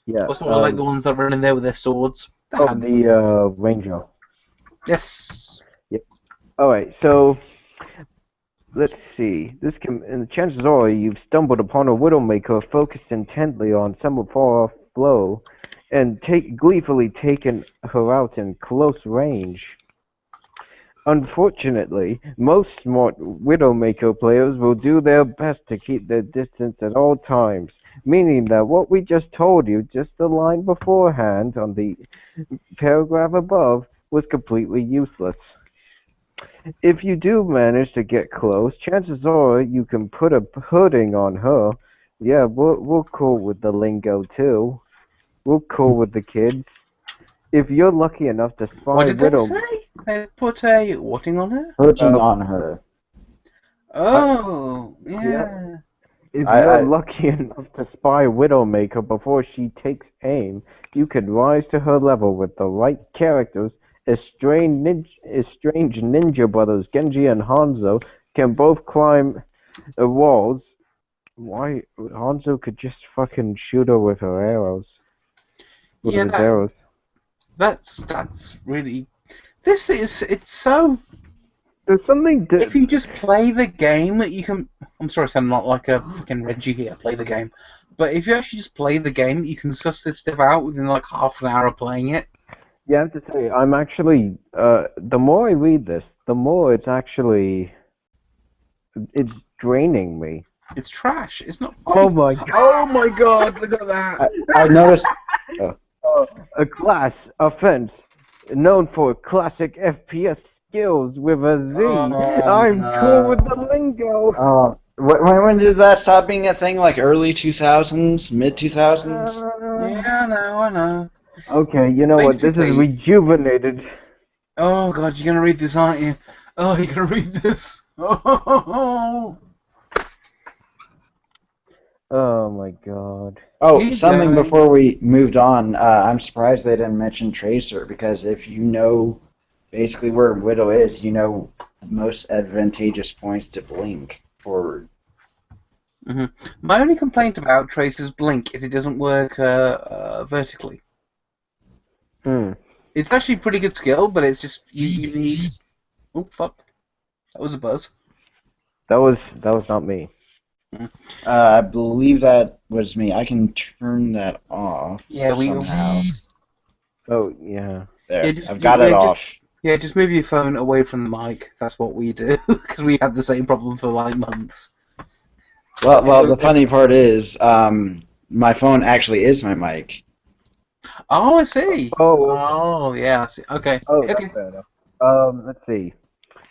Yeah. Also, I like the ones that run in there with their swords. They're Oh, handy. the Ranger. Yes. Yep. All right. So let's see. And chances are you've stumbled upon a Widowmaker focused intently on some far off blow, and gleefully taken her out in close range. Unfortunately, most smart Widowmaker players will do their best to keep their distance at all times, meaning that what we just told you, just the line beforehand on the paragraph above, was completely useless. If you do manage to get close, chances are you can put a pudding on her. Yeah, we're cool with the lingo too. We're cool with the kids. If you're lucky enough to What spy did they Widow, say? They put a whatting on her? Hurting uh, on her. I, Oh, yeah, yeah. if I, you're I lucky enough to spy Widowmaker before she takes aim, you can rise to her level with the right characters. Estranged ninja brothers Genji and Hanzo can both climb walls. Why Hanzo could just fucking shoot her with her arrows, with Yeah, his arrows. that's really. This is it's so. There's something If you just play the game, you can. I'm sorry, I'm not like a fucking Reggie here. Play the game, but if you actually just play the game, you can suss this stuff out within like half an hour of playing it. You have to say, I'm actually. The more I read this, the more it's draining me. It's trash. It's not. Oh my god! Oh my god! Look at that. I noticed. Oh, A class offense known for classic FPS skills with a Z. Oh I'm cool with no. the lingo. when did that stop being a thing? Like early 2000s, mid 2000s? Yeah, I know. Okay, you know what? This is Basically, rejuvenated. oh god, you're gonna read this, aren't you? Oh, you're gonna read this. Oh, Oh my god. Oh, keep something going. before we moved on. I'm surprised they didn't mention Tracer because if you know basically where Widow is, you know the most advantageous points to blink forward. Hmm. My only complaint about Tracer's Blink is it doesn't work vertically. Hmm. It's actually pretty good skill, but it's just you need. Oh fuck! That was a buzz. That was not me. Mhm. I believe that was me. I can turn that off Yeah, somehow. Oh yeah. yeah There, just I've got it yeah just off. yeah just move your phone away from the mic. That's what we do because we had the same problem for like months. Well, the funny part is, my phone actually is my mic. Oh, I see. Oh. Oh, yeah, I see. Okay, Oh, that's okay. fair enough. Let's see.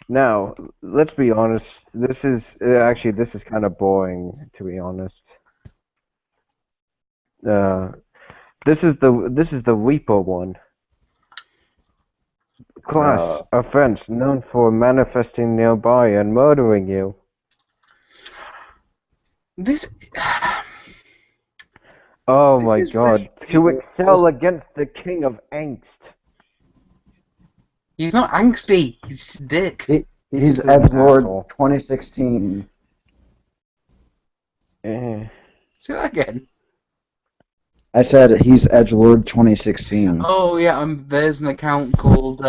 Now, let's be honest. This is actually this is kind of boring, to be honest. Uh, this is the Reaper one. Class Uh, offense known for manifesting nearby and murdering you. This Oh this my is really, God! really To awful. excel against the king of angst. He's not angsty. He's just a dick. He's he's just an Edgelord asshole. 2016. Eh. Say that again. I said he's Edgelord 2016. Oh yeah, there's an account called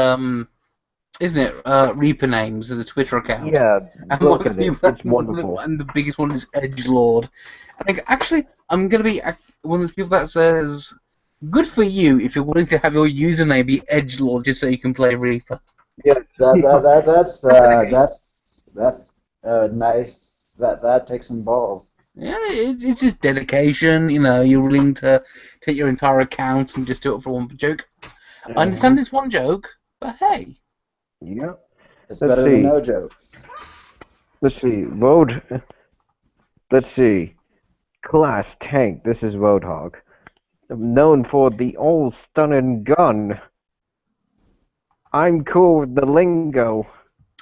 isn't it? Reaper Names. There's a Twitter account, Yeah, and one look of the at it. people, It's wonderful. and the biggest one is Edgelord. And like, actually, I'm gonna be one of those people that says, "Good for you if you're willing to have your username be Edgelord just so you can play Reaper." Yeah, That yeah. that that that's That's uh okay. that's that's nice. That takes some balls. Yeah, it's just dedication. You know, you're willing to take your entire account and just do it for one joke. I Hmm. understand it's one joke, but hey. Yeah. It's Let's better than see. no joke. Let's see. Road. Let's see. Class tank. This is Roadhog. Known for the old stunning gun. I'm cool with the lingo.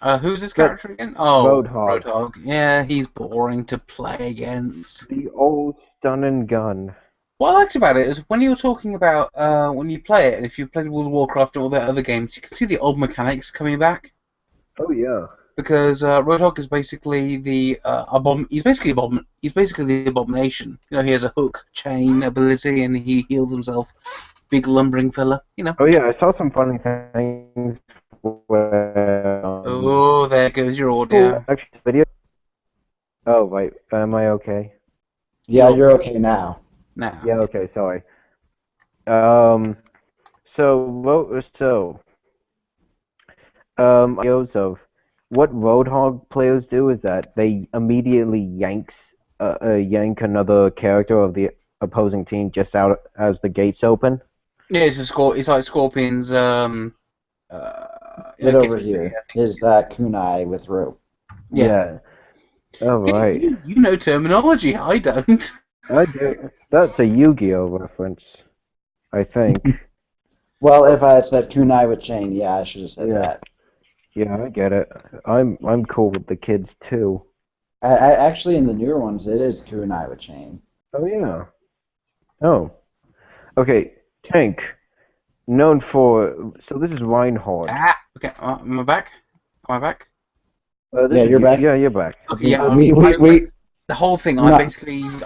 Who's this That's character again? Oh, Roadhog. Roadhog. Yeah, he's boring to play against. The old stunning gun. What I liked about it is when you were talking about when you play it, and if you played World of Warcraft and all the other games, you can see the old mechanics coming back. Oh yeah. Because Roadhog is basically the he's basically the abomination. You know, he has a hook chain ability and he heals himself. Big lumbering fella. You know. Oh yeah. I saw some funny things where Oh, there goes your people audio. actually video. Oh wait. Am I okay? Yeah, You're you're okay now. now. Yeah. Yeah. Okay. Sorry. Um. Videos of what Roadhog players do is that they immediately yank another character of the opposing team just out as the gates open. Yeah, it's like Scorpion's Get kiss over me baby. here. His kunai with rope. Yeah. Yeah. All Hey, right. you know terminology. I don't. I do. That's a Yu-Gi-Oh reference, I think. Well, if I had said kunai with chain, yeah, I should have said Yeah. that. Yeah, I get it. I'm cool with the kids too. I actually in the newer ones it is kunai with chain. Oh yeah. Oh. Okay. Tank. Known for this is Reinhardt. Okay. Am I back? Am I back? This Yeah, is you're you. back. Yeah, you're back. Okay. Yeah. We The whole thing. not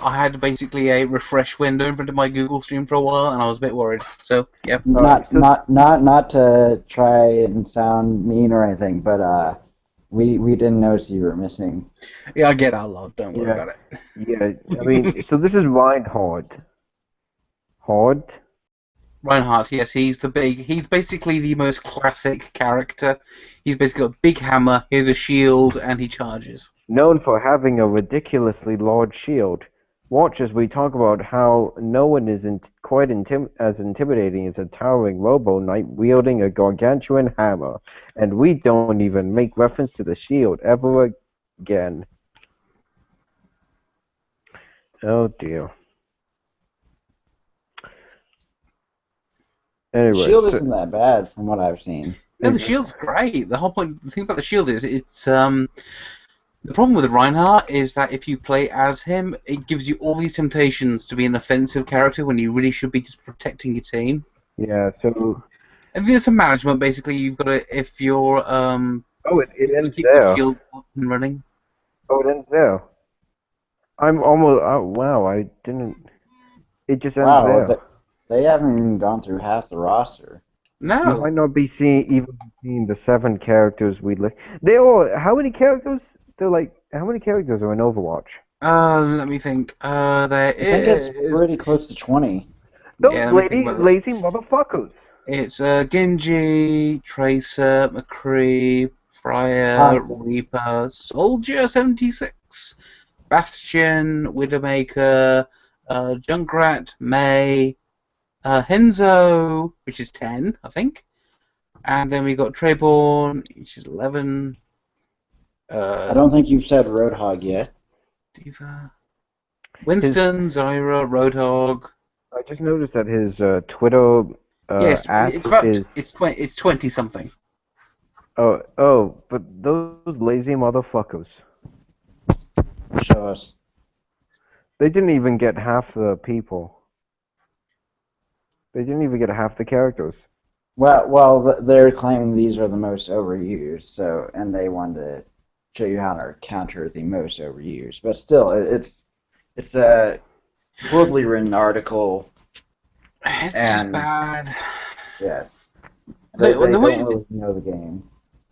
I had basically a refresh window in front of my Google stream for a while, and I was a bit worried. So yeah. All right. not not not not to try and sound mean or anything, but we didn't notice you were missing. Yeah, I get that a lot. Don't worry Yeah. about it. Yeah. I mean, so this is Reinhardt. Hard. Reinhardt, yes, he's basically the most classic character. He's basically got a big hammer, he has a shield, and he charges. Known for having a ridiculously large shield. Watch as we talk about how no one is quite as intimidating as a towering robo knight wielding a gargantuan hammer, and we don't even make reference to the shield ever again. Oh dear. The Anyway, shield so isn't that bad from what I've seen. No, the shield's great. The thing about the shield is the problem with Reinhardt is that if you play as him, it gives you all these temptations to be an offensive character when you really should be just protecting your team. yeah, so And there's some management. Basically, you've got to if you're it you've got to ends keep your there. shield up and running. Oh, it ends there. I'm almost. Oh, wow, I didn't. It just ends Wow, there. they haven't even gone through half the roster. You No. might not be seeing the 7 characters we list. They all. How many characters? They're like. How many characters are in Overwatch? Let me think. There I think it's is. pretty close to 20. Those Yeah, let me think about this. lazy motherfuckers. It's Genji, Tracer, McCree, Freya, Hanzo. Reaper, Soldier 76, Bastion, Widowmaker, Junkrat, Mei, Henzo, which is 10, I think. And then we got Treyborn, which is 11. I Uh, don't think you've said Roadhog yet. Diva. His. Winston, Zyra, Roadhog. I just noticed that his Twitter Yes, at it's about is. it's 20 something. Oh, but those lazy motherfuckers. Show us. They didn't even get half the people. They didn't even get half the characters. Well, they're claiming these are the most overused, so and they wanted to show you how to counter the most overused. But still, it's a horribly written article, It's just and bad. yes, they The, they the don't way, really know the game.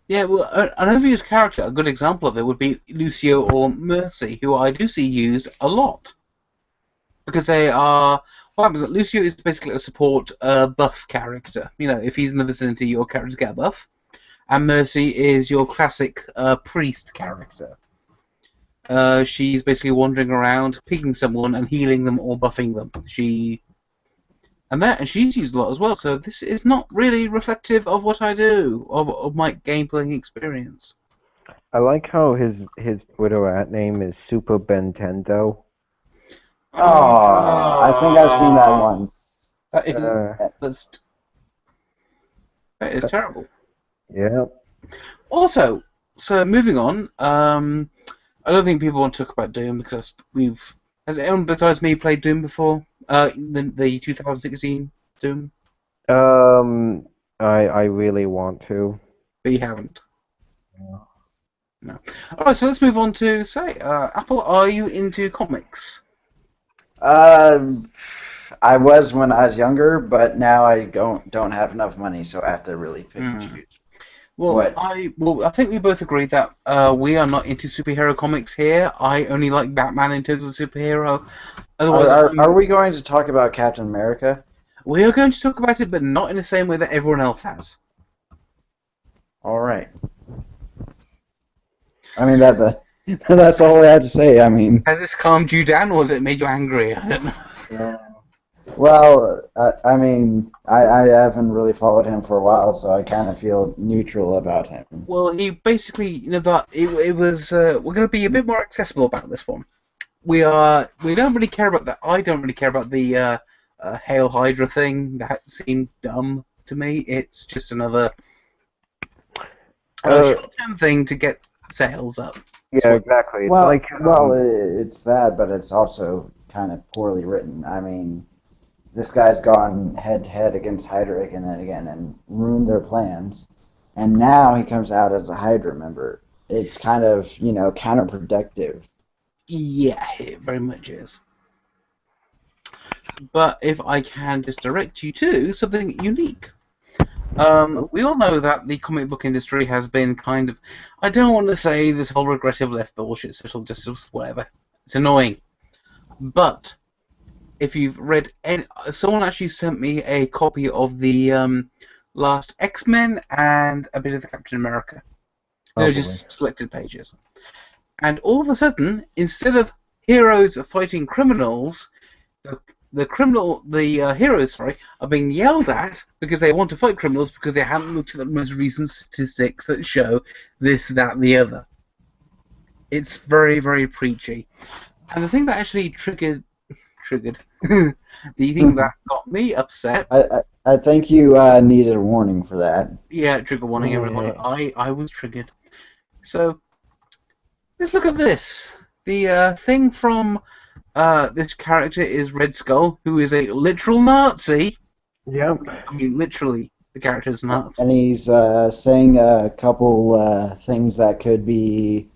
yeah, well, an overused character, a good example of it would be Lucio or Mercy, who I do see used a lot. Because they are. What happens is Lucio is basically a support buff character. You know, if he's in the vicinity, your characters get a buff. And Mercy is your classic priest character. She's basically wandering around, picking someone and healing them or buffing them. And she's used a lot as well. So this is not really reflective of what I do, of my gameplay experience. I like how his Twitter at name is Super Bentendo. Oh, I think I've seen that one. That Uh, is, that is terrible. yeah. Also, so moving on, I don't think people want to talk about Doom because has anyone besides me played Doom before? The 2016 Doom, I really want to. but you haven't. No. All right, so let's move on to Apple. Are you into comics? Um, I was when I was younger, but now I don't have enough money, so I have to really pick and Hmm. choose. Well, What? I think we both agree that we are not into superhero comics here. I only like Batman in terms of superhero. Otherwise, Are we going to talk about Captain America? we are going to talk about it, but not in the same way that everyone else has. All right. I mean that's all I have to say. I mean, Has this calmed you down, or has it made you angry? I don't know. well, I mean, I haven't really followed him for a while, so I kind of feel neutral about him. Well, he basically, that it was. We're going to be a bit more accessible about this one. We don't really care about that. I don't really care about the Hail Hydra thing. That seemed dumb to me. It's just another short-term thing to get sales up. Yeah, exactly. It's Well, like it's that, but it's also kind of poorly written. I mean, this guy's gone head to head against Hydra again and again and ruined their plans, and now he comes out as a Hydra member. It's kind of, counterproductive. Yeah, it very much is. But if I can just direct you to something unique. We all know that the comic book industry has been kind of, I don't want to say this whole regressive left bullshit, social justice, whatever. It's annoying. But if you've read any, someone actually sent me a copy of the last X-Men and a bit of the Captain America. Just selected pages. And all of a sudden, instead of heroes fighting criminals, the heroes, sorry, are being yelled at because they want to fight criminals because they haven't looked at the most recent statistics that show this, that, and the other. It's very, very preachy. And the thing that actually triggered, the thing that got me upset. I think you needed a warning for that. Yeah, trigger warning, everyone. I was triggered. So let's look at this. The thing from this character is Red Skull, who is a literal Nazi. yeah. I mean, literally, the character is a Nazi. And he's saying a couple things that could be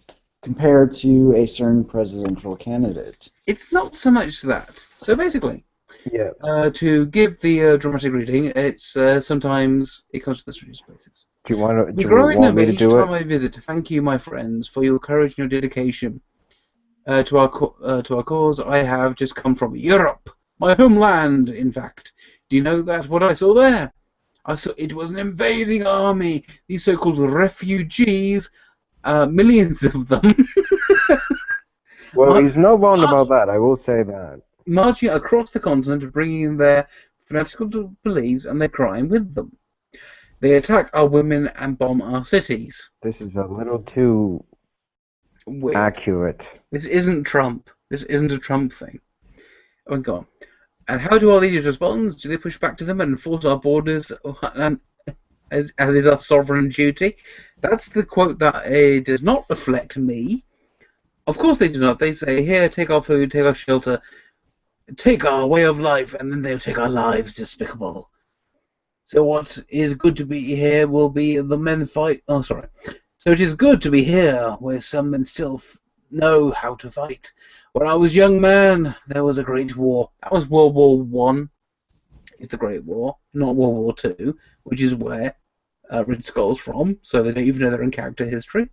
compared to a certain presidential candidate. It's not so much that. So basically, Yeah. to give the dramatic reading, it's sometimes it comes to the strangest places. Do you want to? We Do you grow in want number me to each do it? time I visit to thank you, my friends, for your courage and your dedication to our cause. I have just come from Europe, my homeland, in fact. Do you know that what I saw there? I saw it was an invading army. These so-called refugees, millions of them, Well, he's no wrong march, about that. I will say that. marching across the continent, bringing their fanatical beliefs and their crime with them. They attack our women and bomb our cities. This is a little too Weird. accurate. This isn't Trump. This isn't a Trump thing. Oh my God. And how do our leaders respond? Do they push back to them and enforce our borders, as is our sovereign duty? That's the quote that does not reflect me. Of course they do not. They say, here, take our food, take our shelter, take our way of life, and then they'll take our lives, despicable. So what is good to be here will be the men fight. Oh, sorry. So it is good to be here, where some men still know how to fight. When I was a young man, there was a great war. That was World War One. Is the Great War, not World War Two, which is where Red Skull's from. So they don't even know their own character history.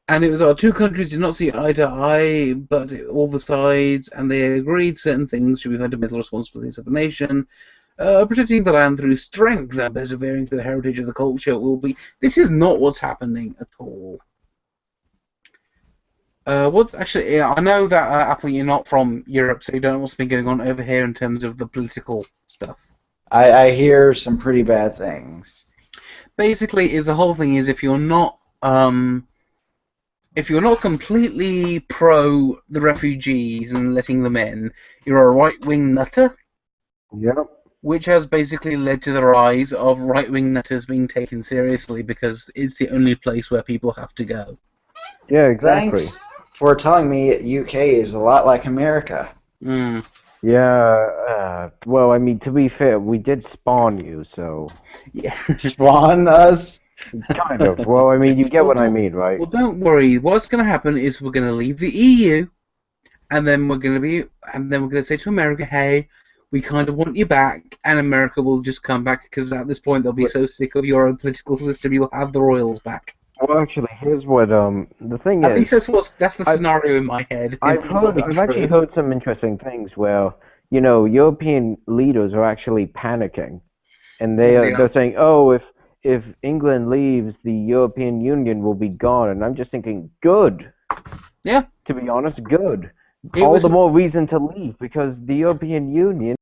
And it was our two countries did not see eye to eye, but all the sides, and they agreed certain things should be fundamental responsibilities of a nation. Protecting the land through strength and persevering through the heritage of the culture will be. This is not what's happening at all. What's actually? Yeah, I know that Apple, you're not from Europe, so you don't know what's been going on over here in terms of the political stuff. I hear some pretty bad things. Basically, is the whole thing is if you're not completely pro the refugees and letting them in, you're a right-wing nutter. Yep. Which has basically led to the rise of right-wing nutters being taken seriously because it's the only place where people have to go. Yeah, exactly. Thanks for telling me UK is a lot like America. Mm. Yeah, well, I mean, to be fair, we did spawn you, so... Yeah. Spawn us? Kind of. Well, I mean, you get what I mean, right? Well, don't worry. What's going to happen is we're going to leave the EU, and then we're going to say to America, hey, we kind of want you back, and America will just come back because at this point they'll be so sick of your own political system, you'll have the royals back. Well, actually, here's what the thing At is. least that's the scenario in my head. I've actually heard some interesting things where European leaders are actually panicking, and they're saying, oh, if England leaves, the European Union will be gone, and I'm just thinking, good. Yeah. To be honest, good. All the more reason to leave because the European Union